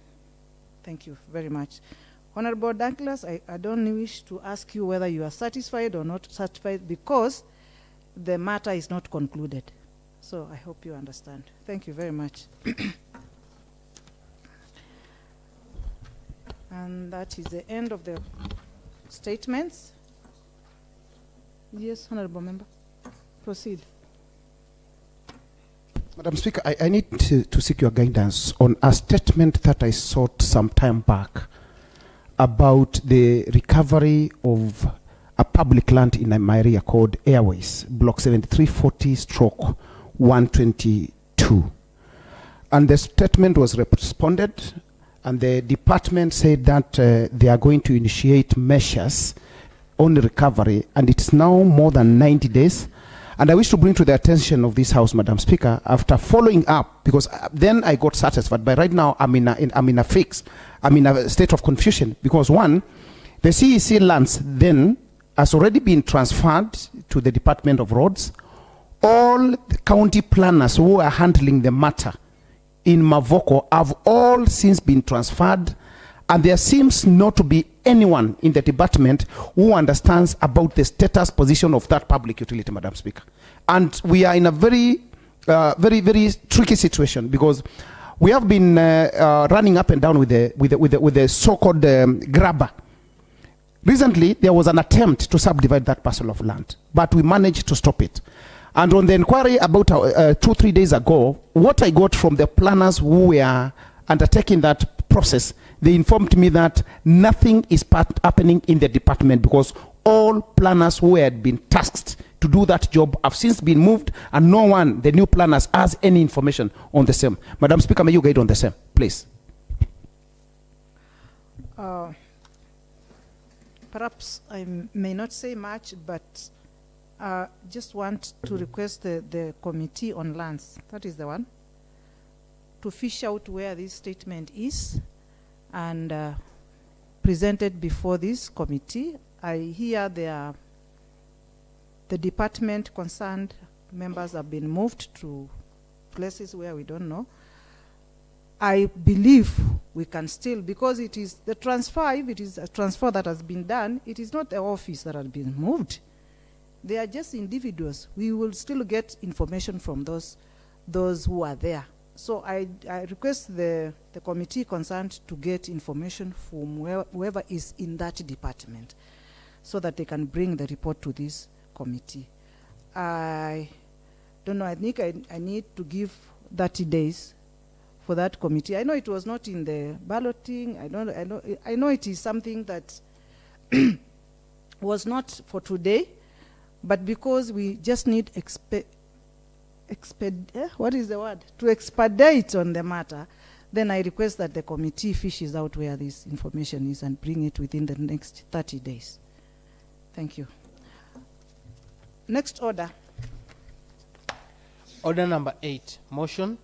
Thank you very much. Honorable Douglas, I don't wish to ask you whether you are satisfied or not satisfied because the matter is not concluded. So I hope you understand. Thank you very much. And that is the end of the statements. Yes, Honorable Member. Proceed. Madam Speaker, I need to seek your guidance on a statement that I sought some time back about the recovery of a public land in my area called Airways, Block 7340/122. And the statement was responded, and the department said that they are going to initiate measures on the recovery, and it's now more than 90 days. And I wish to bring to the attention of this House, Madam Speaker, after following up, because then I got satisfied, but right now I'm in a fix. I'm in a state of confusion, because one, the CEC lands then has already been transferred to the Department of Roads. All the county planners who are handling the matter in Mavoko have all since been transferred, and there seems not to be anyone in the department who understands about the status position of that public utility, Madam Speaker. And we are in a very, very tricky situation, because we have been running up and down with the so-called grabber. Recently, there was an attempt to subdivide that parcel of land, but we managed to stop it. And on the inquiry about 2-3 days ago, what I got from the planners who were undertaking that process, they informed me that nothing is happening in the department because all planners who had been tasked to do that job have since been moved, and no one, the new planners, has any information on the same. Madam Speaker, may you guide on the same, please? Perhaps I may not say much, but just want to request the Committee on Lands, that is the one, to fish out where this statement is and present it before this committee. I hear the department concerned members have been moved to places where we don't know. I believe we can still, because it is the transfer, if it is a transfer that has been done, it is not the office that has been moved. They are just individuals. We will still get information from those who are there. So I request the committee concerned to get information from whoever is in that department. so that they can bring the report to this committee. I don't know, I think I need to give 30 days for that committee. I know it was not in the balloting. I know it is something that was not for today, but because we just need what is the word? To expedite on the matter, then I request that the committee fishes out where this information is and bring it within the next 30 days. Thank you. Next order. Order number 8, motion,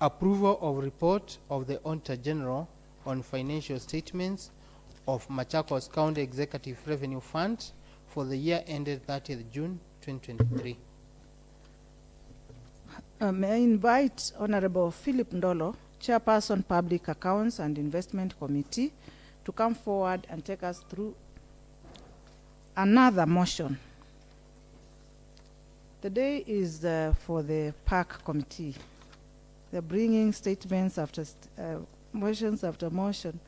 approval of report of the Auditor General on financial statements of Machakos County Executive Revenue Fund for the year ended 30th June 2023. May I invite Honorable Philip Ndolo, Chairperson Public Accounts and Investment Committee, to come forward and take us through another motion. The day is for the Park Committee. They're bringing statements after motions after motion.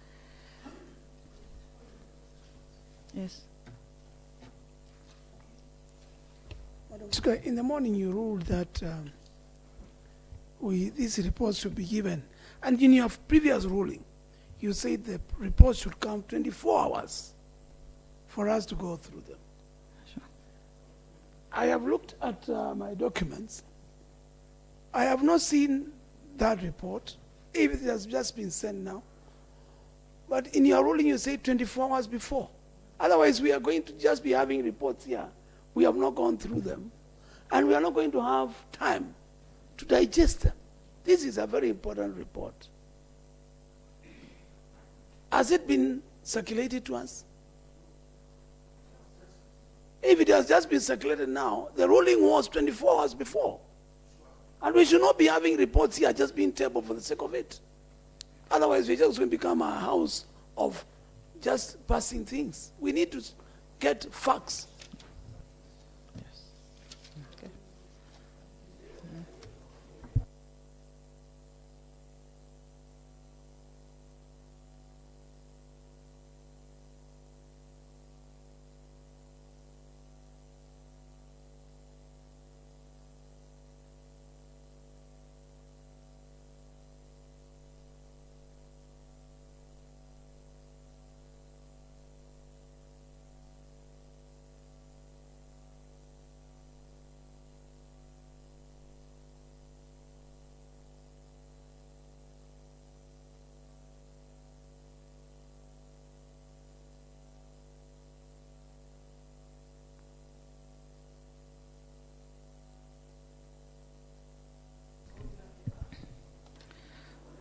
Yes. Madam Speaker, in the morning you ruled that these reports should be given. And in your previous ruling, you said the report should come 24 hours for us to go through them. Sure. I have looked at my documents. I have not seen that report, if it has just been sent now. But in your ruling, you say 24 hours before. Otherwise, we are going to just be having reports here. We have not gone through them. And we are not going to have time to digest them. This is a very important report. Has it been circulated to us? If it has just been circulated now, the ruling was 24 hours before. And we should not be having reports here just being tabled for the sake of it. Otherwise, we're just going to become a house of just passing things. We need to get facts.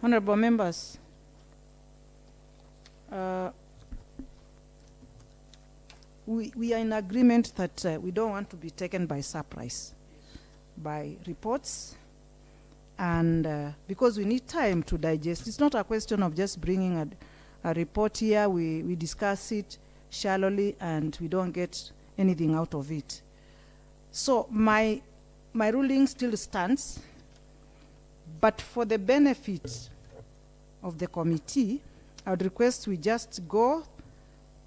Honorable members, we are in agreement that we don't want to be taken by surprise by reports, and because we need time to digest. It's not a question of just bringing a report here, we discuss it shallowly and we don't get anything out of it. So my ruling still stands. But for the benefit of the committee, I would request we just go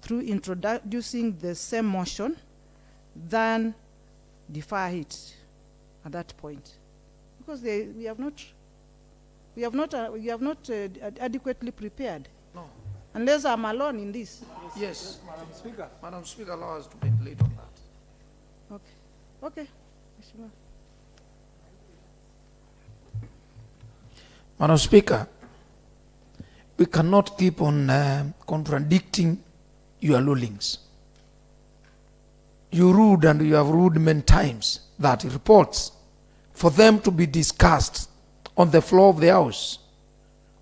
through introducing the same motion, then defer it at that point, because we have not adequately prepared. No. Unless I'm alone in this. Yes, Madam Speaker. Madam Speaker, allow us to be late on that. Okay. Okay. Madam Speaker, we cannot keep on contradicting your rulings. You ruled, and you have ruled many times, that reports, for them to be discussed on the floor of the House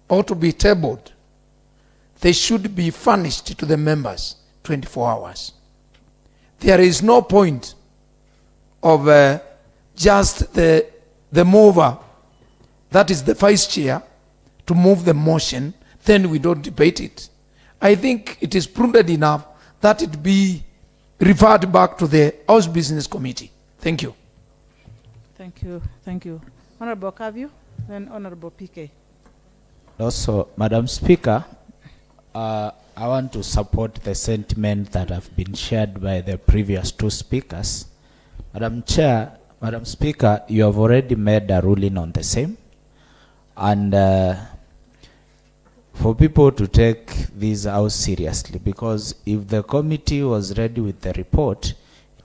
or to be tabled, they should be furnished to the members 24 hours. There is no point of just the mover, that is the vice chair, to move the motion, then we don't debate it. I think it is prudent enough that it be referred back to the House Business Committee. Thank you. Thank you. Thank you. Honorable Kavyu, then Honorable PK. Also, Madam Speaker, I want to support the sentiment that have been shared by the previous two speakers. Madam Chair, Madam Speaker, you have already made a ruling on the same. And for people to take this out seriously, because if the committee was ready with the report,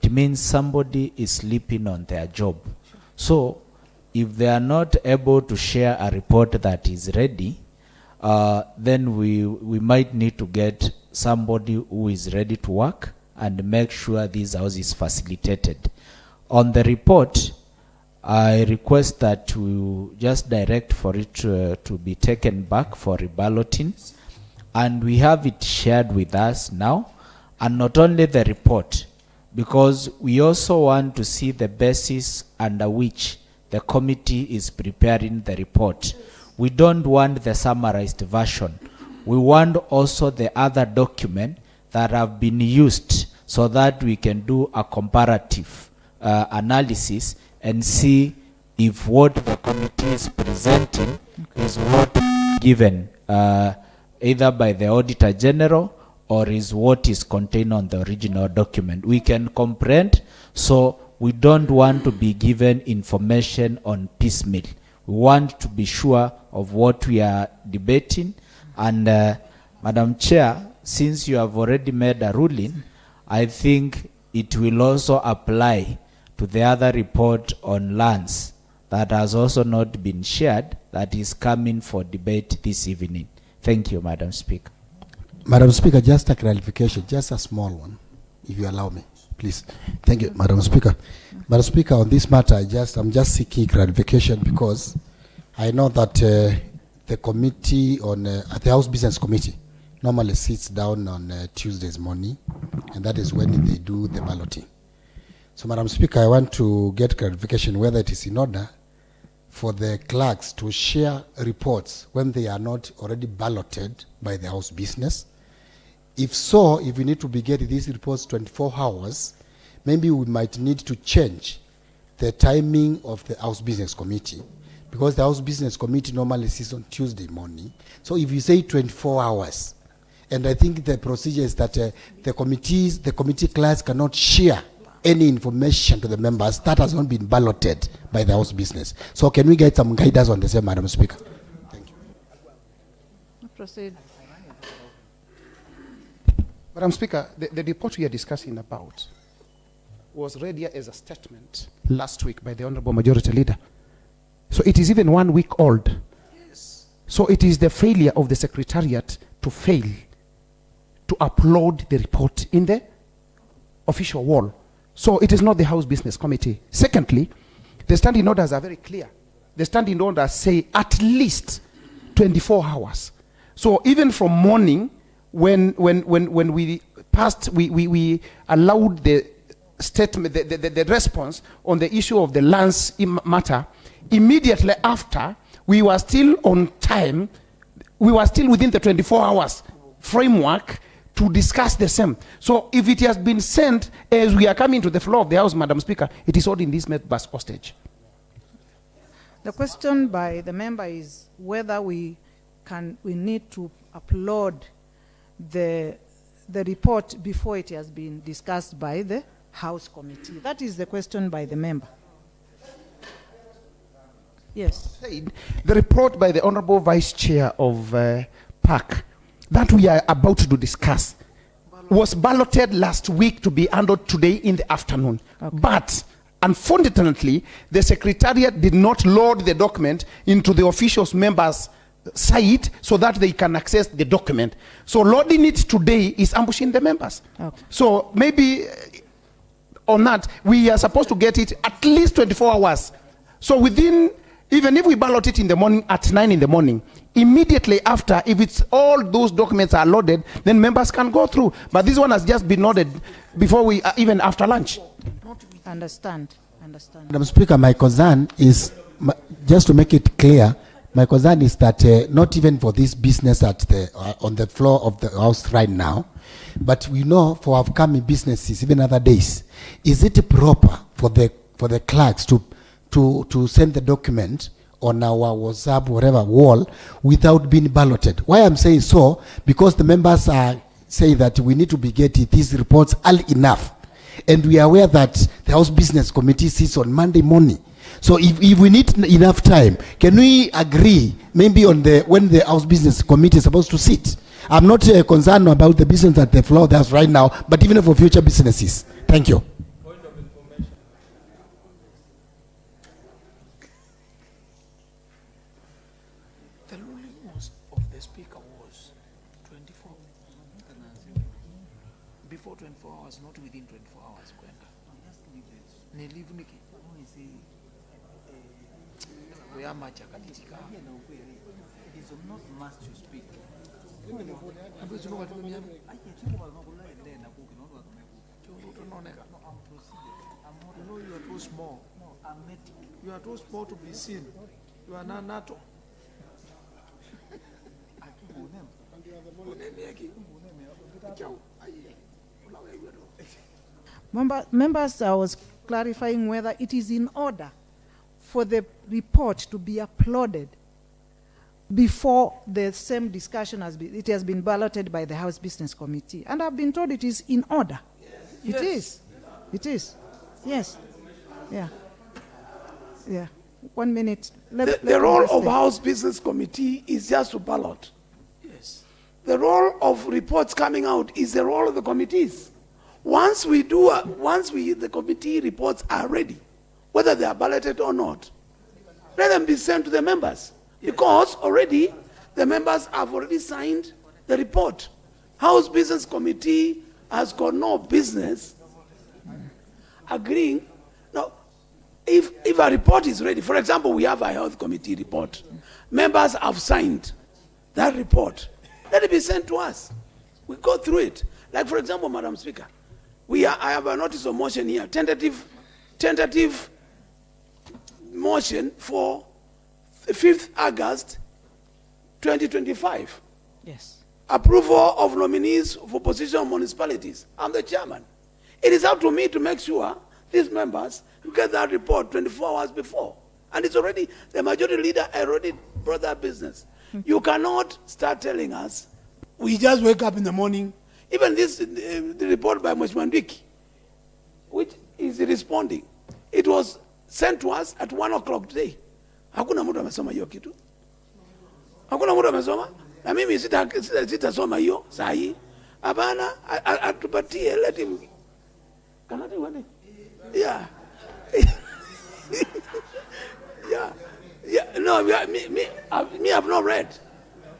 it means somebody is sleeping on their job. So if they are not able to share a report that is ready, then we might need to get somebody who is ready to work and make sure this house is facilitated. On the report, I request that you just direct for it to be taken back for reballoting, and we have it shared with us now, and not only the report, because we also want to see the basis under which the committee is preparing the report. We don't want the summarized version. We want also the other document that have been used so that we can do a comparative analysis and see if what the committee is presenting is what is given either by the Auditor General or is what is contained on the original document. We can comprehend, so we don't want to be given information on piecemeal. We want to be sure of what we are debating. And Madam Chair, since you have already made a ruling, I think it will also apply to the other report on lands that has also not been shared, that is coming for debate this evening. Thank you, Madam Speaker. Madam Speaker, just a clarification, just a small one, if you allow me, please. Thank you, Madam Speaker. Madam Speaker, on this matter, I'm just seeking clarification because I know that the committee on the House Business Committee normally sits down on Tuesdays morning, and that is when they do the balloting. So, Madam Speaker, I want to get clarification whether it is in order for the clerks to share reports when they are not already balloted by the House Business. If so, if we need to be getting these reports 24 hours, maybe we might need to change the timing of the House Business Committee, because the House Business Committee normally sits on Tuesday morning. So if you say 24 hours, and I think the procedure is that the committee clerks cannot share any information to the members that has not been balloted by the House Business. So can we get some guidance on the same, Madam Speaker? Thank you. Proceed. Madam Speaker, the report we are discussing about was read here as a statement last week by the Honorable Majority Leader. So it is even 1 week old. Yes. So it is the failure of the Secretariat to fail to upload the report in the official wall. So it is not the House Business Committee. Secondly, the standing orders are very clear. The standing orders say at least 24 hours. So even from morning, when we passed, we allowed the statement, the response on the issue of the lands matter, immediately after, we were still on time. We were still within the 24 hours framework to discuss the same. So if it has been sent as we are coming to the floor of the House, Madam Speaker, it is holding these members hostage. The question by the member is whether we need to upload the report before it has been discussed by the House Committee. That is the question by the member. Yes. The report by the Honorable Vice Chair of PAC that we are about to discuss was balloted last week to be handled today in the afternoon. Okay. But unfortunately, the Secretariat did not load the document into the officials' members' site so that they can access the document. So loading it today is ambushing the members. Okay. So maybe on that, we are supposed to get it at least 24 hours. So within, even if we ballot it in the morning at 9 in the morning, immediately after, if it's all those documents are loaded, then members can go through. But this one has just been loaded before we, even after lunch. Understand. Madam Speaker, my concern is, just to make it clear, my concern is that not even for this business at on the floor of the House right now, but we know for upcoming businesses, even other days, is it proper for the clerks to send the document on our WhatsApp, whatever wall, without being balloted. Why I'm saying so, because the members are saying that we need to be getting these reports early enough. And we are aware that the House Business Committee sits on Monday morning. So if we need enough time, can we agree maybe on when the House Business Committee is supposed to sit? I'm not concerned about the business that the floor does right now, but even for future businesses. Thank you. The ruling of the speaker was 24. Before 24 hours, not within 24 hours. We are MACHAKOS. It is not must to speak. You know you are too small. You are too small to be seen. You are not NATO. Members, I was clarifying whether it is in order for the report to be uploaded before the same discussion it has been balloted by the House Business Committee. And I've been told it is in order. Yes. It is. It is. Yes. Yeah. Yeah. 1 minute. The role of House Business Committee is just to ballot. Yes. The role of reports coming out is the role of the committees. Once the committee reports are ready, whether they are balloted or not, let them be sent to the members. Yes. Because already the members have already signed the report. House Business Committee has got no business agreeing. Now, if a report is ready, for example, we have a health committee report. Members have signed that report. Let it be sent to us. We go through it. Like, for example, Madam Speaker, I have a notice of motion here, tentative motion for 5th August 2025. Yes. Approval of nominees for position of municipalities. I'm the chairman. It is up to me to make sure these members get that report 24 hours before. And it's already, the majority leader already brought that business. You cannot start telling us, we just wake up in the morning. Even this, the report by Mheshimiwa Ndwiki, which is responding, it was sent to us at 1 o'clock today. Hakuna mtu amesoma hiyo kitu. Hakuna mtu amesoma. Na mimi sitasoma hiyo saa hii. Hapana, atupatie, let him. Can I do one? Yeah. Yeah. Yeah. No, me, I've not read.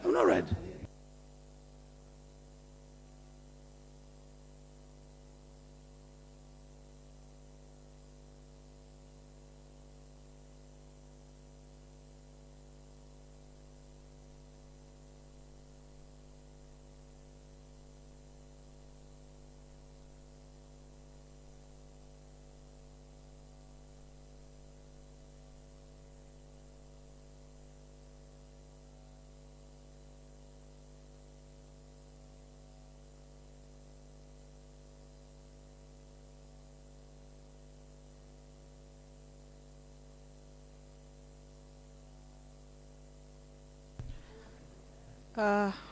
I've not read.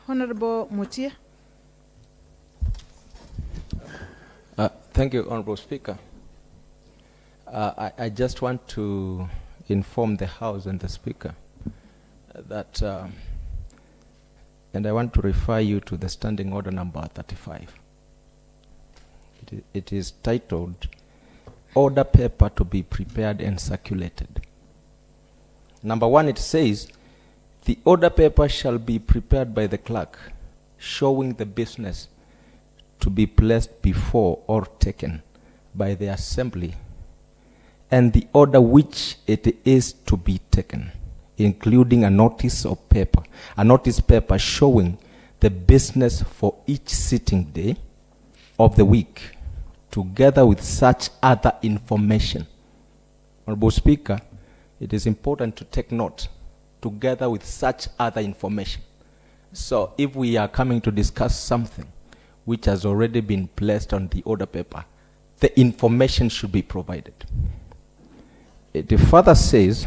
Honorable Mutia. Thank you, Honorable Speaker. I just want to inform the House and the Speaker that, and I want to refer you to the Standing Order number 35. It is titled, Order Paper to be Prepared and Circulated. Number 1, it says, the order paper shall be prepared by the clerk, showing the business to be placed before or taken by the assembly, and the order which it is to be taken, including a notice paper showing the business for each sitting day of the week, together with such other information. Honorable Speaker, it is important to take note, together with such other information. So if we are coming to discuss something which has already been placed on the order paper, the information should be provided. It further says,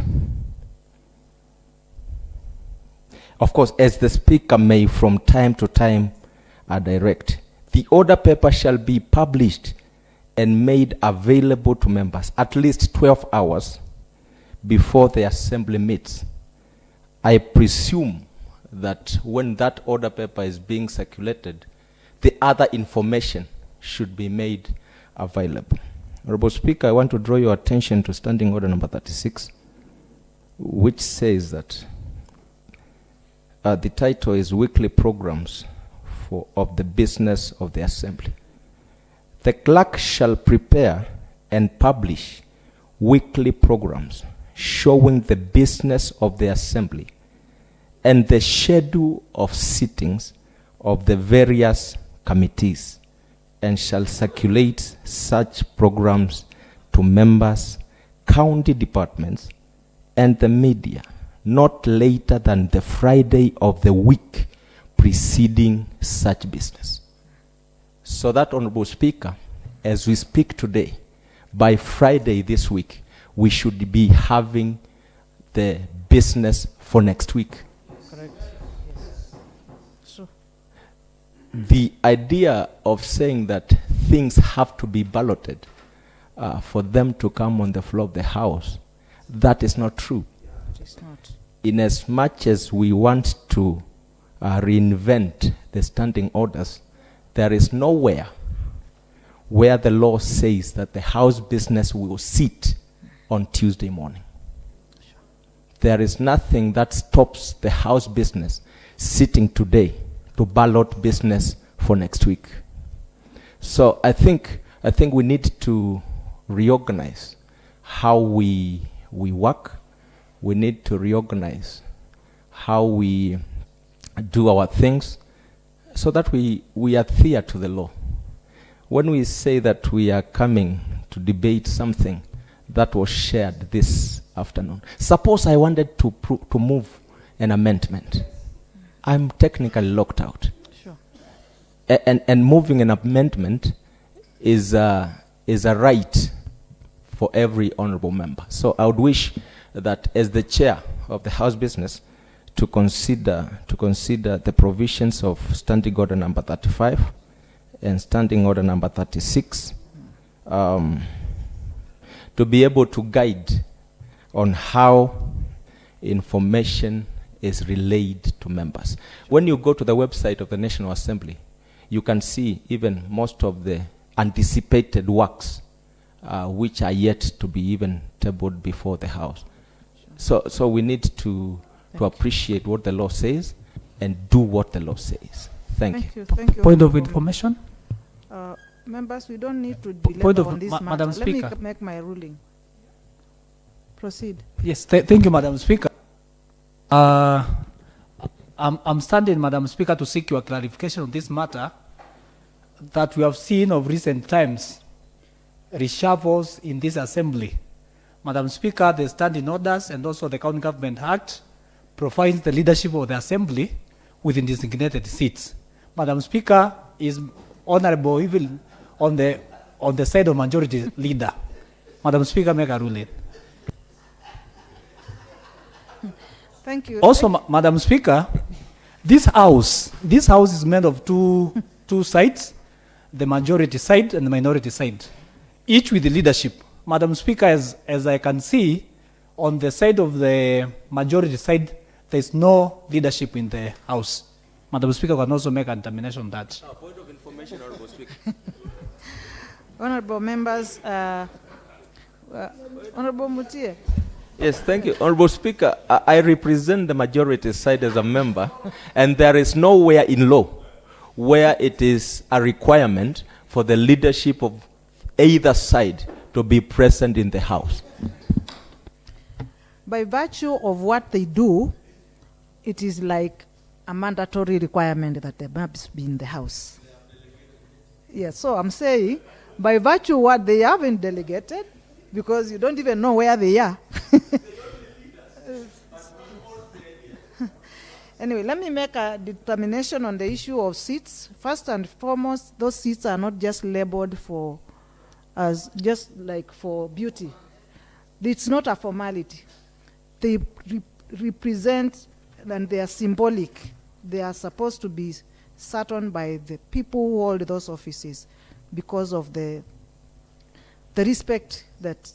of course, as the Speaker may from time to time direct, the order paper shall be published and made available to members at least 12 hours before the Assembly meets. I presume that when that order paper is being circulated, the other information should be made available. Honorable Speaker, I want to draw your attention to Standing Order number 36, which says that the title is Weekly Programs of the Business of the Assembly. The clerk shall prepare and publish weekly programs showing the business of the Assembly and the schedule of sittings of the various committees, and shall circulate such programs to members, county departments, and the media not later than the Friday of the week preceding such business. So that, Honorable Speaker, as we speak today, by Friday this week, we should be having the business for next week. Correct. Yes. So. The idea of saying that things have to be balloted for them to come on the floor of the House, that is not true. It is not. In as much as we want to reinvent the standing orders, there is nowhere where the law says that the House business will sit on Tuesday morning. There is nothing that stops the House business sitting today to ballot business for next week. So I think we need to reorganize how we work. We need to reorganize how we do our things so that we adhere to the law. When we say that we are coming to debate something that was shared this afternoon, suppose I wanted to move an amendment. I'm technically locked out. Sure. And moving an amendment is a right for every honorable member. So I would wish that as the chair of the House business to consider the provisions of Standing Order number 35 and Standing Order number 36 to be able to guide on how information is relayed to members. When you go to the website of the National Assembly, you can see even most of the anticipated works which are yet to be even tabled before the House. So we need to appreciate what the law says and do what the law says. Thank you. Thank you. Point of information. Members, we don't need to belabor on this matter. Madam Speaker. Let me make my ruling. Proceed. Yes, thank you, Madam Speaker. I'm standing, Madam Speaker, to seek your clarification on this matter that we have seen of recent times reshuffles in this assembly. Madam Speaker, the standing orders and also the County Government Act provides the leadership of the assembly within designated seats. Madam Speaker is honorable even on the side of majority leader. Madam Speaker, make a ruling. Thank you. Also, Madam Speaker, this house is made of two sides, the majority side and the minority side, each with the leadership. Madam Speaker, as I can see, on the side of the majority side, there is no leadership in the House. Madam Speaker can also make a determination on that. Point of information, Honorable Speaker. Honorable members, Honorable Mutie. Yes, thank you. Honorable Speaker, I represent the majority side as a member, and there is nowhere in law where it is a requirement for the leadership of either side to be present in the House. By virtue of what they do, it is like a mandatory requirement that they must be in the House. Yes, so I'm saying, by virtue of what they haven't delegated, because you don't even know where they are. Anyway, let me make a determination on the issue of seats. First and foremost, those seats are not just labeled for as just like for beauty. It's not a formality. They represent and they are symbolic. They are supposed to be sat on by the people who hold those offices because of the respect that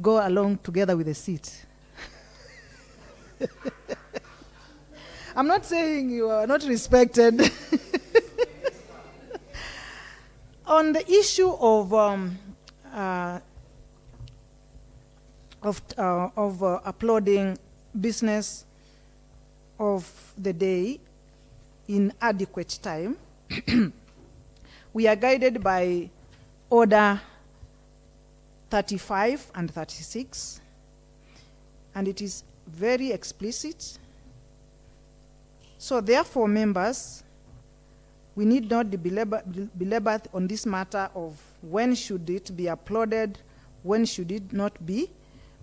go along together with the seat. I'm not saying you are not respected. On the issue of uploading business of the day in adequate time, we are guided by Order 35 and 36, and it is very explicit. So therefore, members, we need not be belabored on this matter of when should it be uploaded, when should it not be,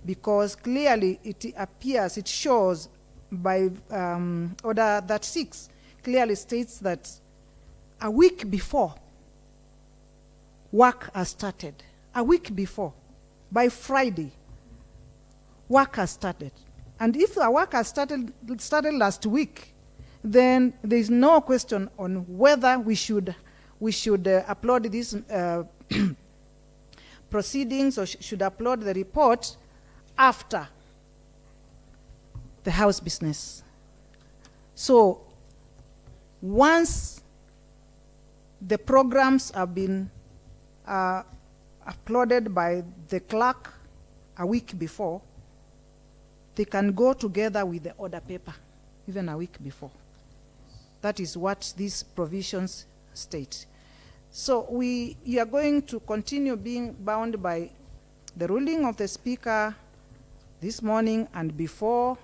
because clearly it appears, it shows by Order 36, clearly states that a week before work has started, a week before, by Friday, work has started. And if the work has started last week, then there is no question on whether we should upload these proceedings or should upload the report after the house business. So once the programs have been uploaded by the clerk a week before, they can go together with the order paper even a week before. That is what these provisions state. So we are going to continue being bound by the ruling of the Speaker this morning and before,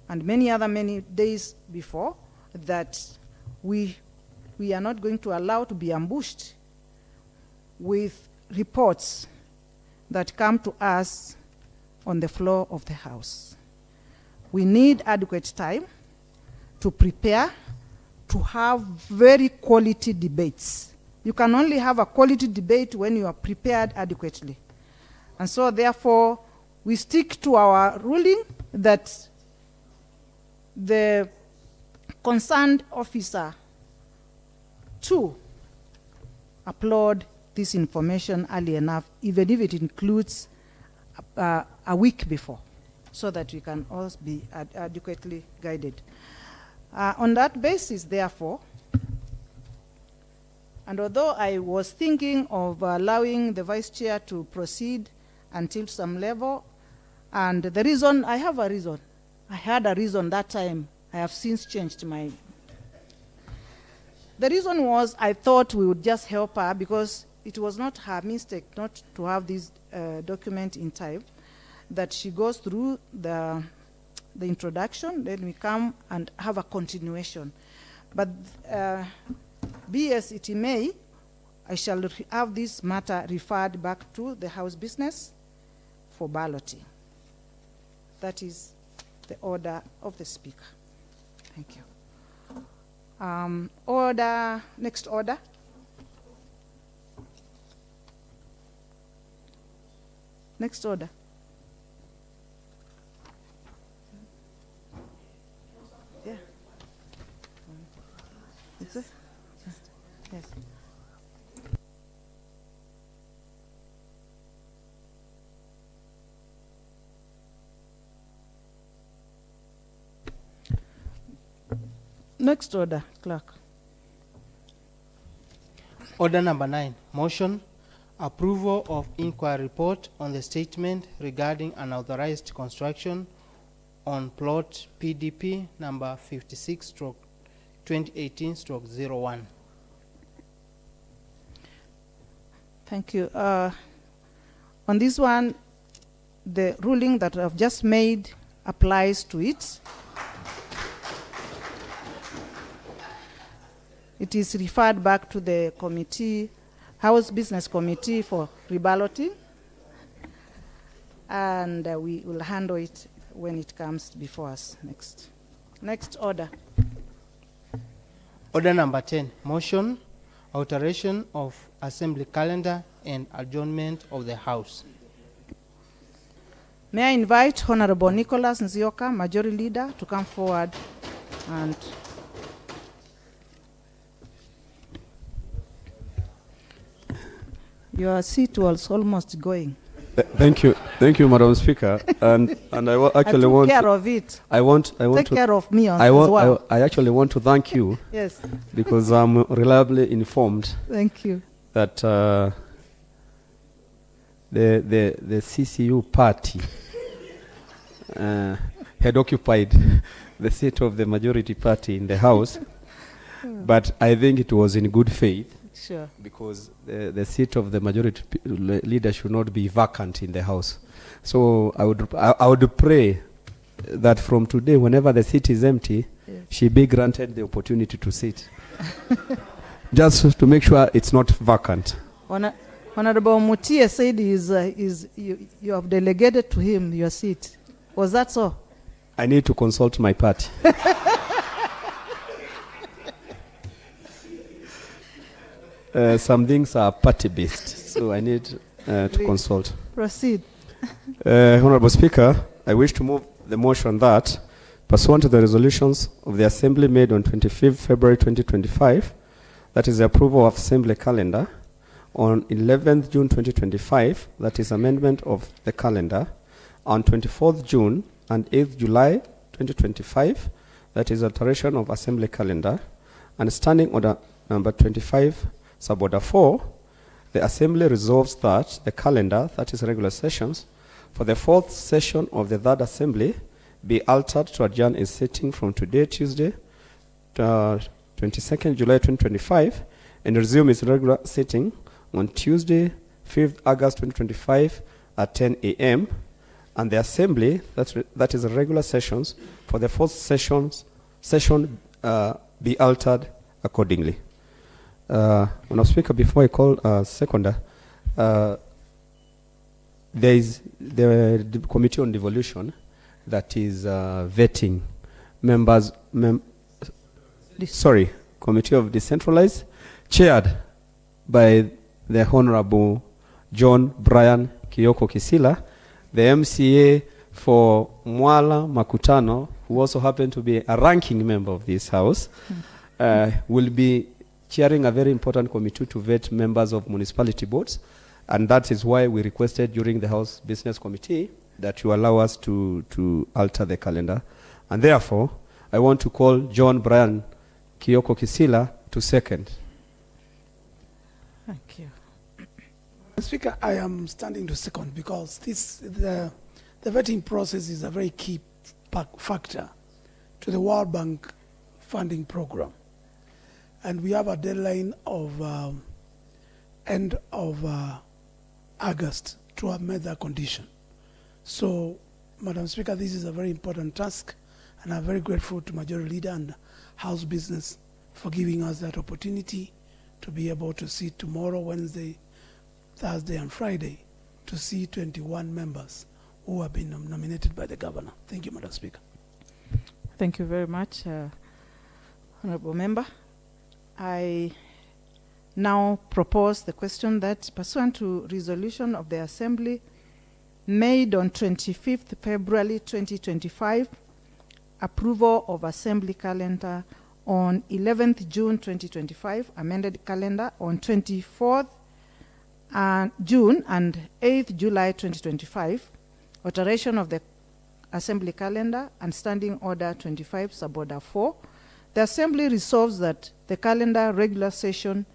and many days before, that we are not going to allow to be ambushed with reports that come to us on the floor of the House. We need adequate time to prepare, to have very quality debates. You can only have a quality debate when you are prepared adequately. And so therefore, we stick to our ruling that the concerned officer to upload this information early enough, even if it includes a week before, so that we can all be adequately guided. On that basis, therefore, and although I was thinking of allowing the Vice Chair to proceed until some level, and the reason, I have a reason. I had a reason that time. I have since changed my... The reason was I thought we would just help her because it was not her mistake not to have this document in time, that she goes through the introduction, then we come and have a continuation. But be as it may, I shall have this matter referred back to the House Business for balloting. That is the order of the Speaker. Thank you. Next order. Next order. Yeah. Is it? Yes. Next order, clerk. Order number 9, motion, approval of inquiry report on the statement regarding unauthorized construction on plot PDP number 56/2018/01. Thank you. On this one, the ruling that I've just made applies to it. It is referred back to the committee, House Business Committee for reballoting, and we will handle it when it comes before us next. Next order. Order number 10, motion, alteration of assembly calendar and adjournment of the House. May I invite Honorable Nicholas Nzioka, Majority Leader, to come forward and your seat was almost going. Thank you, Madam Speaker. And actually took care of it. I want Take to care of me as I well. I actually want to thank you. Yes. Because I'm reliably informed. Thank you. That the CCU party had occupied the seat of the majority party in the House, but I think it was in good faith. Sure. Because the seat of the majority leader should not be vacant in the House. So I would pray that from today, whenever the seat is empty, she be granted the opportunity to sit. Just to make sure it's not vacant. Honorable Mutie said you have delegated to him your seat. Was that so? I need to consult my party. Some things are party-based, so I need to consult. Proceed. Honorable Speaker, I wish to move the motion that, pursuant to the resolutions of the Assembly made on 25th February 2025, that is the approval of Assembly calendar, on 11th June 2025, that is amendment of the calendar, on 24th June and 8th July 2025, that is alteration of Assembly calendar, and standing order number 25, Sub-order 4, the Assembly resolves that the calendar, that is regular sessions, for the fourth session of the third Assembly be altered to adjourn its sitting from today, Tuesday, 22nd July 2025, and resume its regular sitting on Tuesday, 5th August 2025 at 10 a.m., and the Assembly, that is the regular sessions, for the fourth session be altered accordingly. Madam Speaker, before I call seconder, there is the Committee on Devolution that is vetting members. Committee of Decentralized, chaired by the Honorable John Brian Kioko Kisila, the MCA for Mwala Makutano, who also happened to be a ranking member of this House, will be chairing a very important committee to vet members of municipality boards, and that is why we requested during the House Business Committee that you allow us to alter the calendar. And therefore, I want to call John Brian Kioko Kisila to second. Thank you. Speaker, I am standing to second because the vetting process is a very key factor to the World Bank funding program. And we have a deadline of end of August to have met that condition. So, Madam Speaker, this is a very important task, and I'm very grateful to Majority Leader and House Business for giving us that opportunity to be able to see tomorrow, Wednesday, Thursday, and Friday to see 21 members who have been nominated by the Governor. Thank you, Madam Speaker. Thank you very much, Honorable Member. I now propose the question that, pursuant to resolution of the Assembly made on 25th February 2025, approval of Assembly calendar on 11th June 2025, amended calendar on 24th June and 8th July 2025, alteration of the Assembly calendar and Standing Order 25, Sub-order 4, the Assembly resolves that the calendar regular session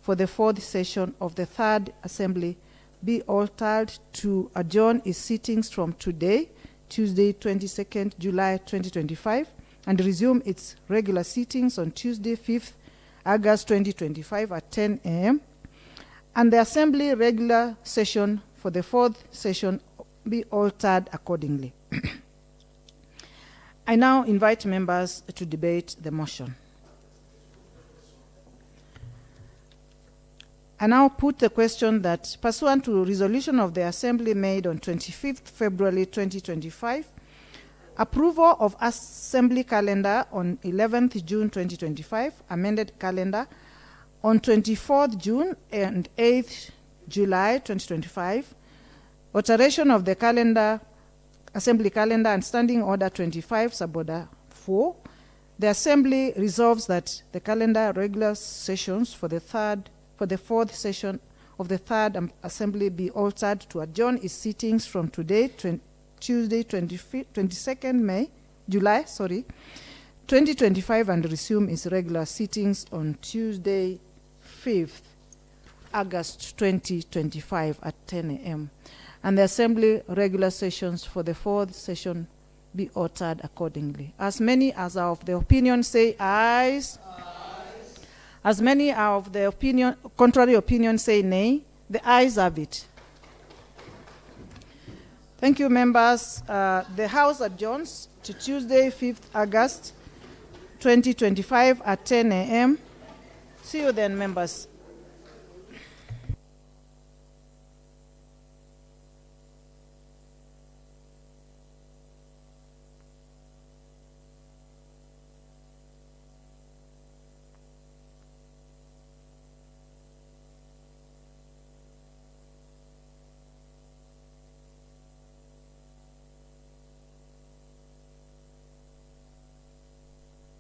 for the fourth session of the third Assembly be altered to adjourn its sittings from today, Tuesday, 22nd July 2025, and resume its regular sittings on Tuesday, 5th August 2025 at 10 a.m., and the Assembly regular session for the fourth session be altered accordingly. I now invite members to debate the motion. I now put the question that, pursuant to resolution of the Assembly made on 25th February 2025, approval of Assembly calendar on 11th June 2025, amended calendar on 24th June and 8th July 2025, alteration of the calendar Assembly Calendar and Standing Order 25, Suborder 4, the Assembly resolves that the calendar regular sessions for the fourth session of the third Assembly be altered to adjourn its sittings from today, Tuesday, 22nd July, 2025, and resume its regular sittings on Tuesday, 5th August 2025 at 10 a.m. And the Assembly regular sessions for the fourth session be altered accordingly. As many as are of the opinion say ayes. As many are of the contrary opinion say nay. The ayes have it. Thank you, members. The House adjourns to Tuesday, 5th August 2025 at 10 a.m. See you then, members.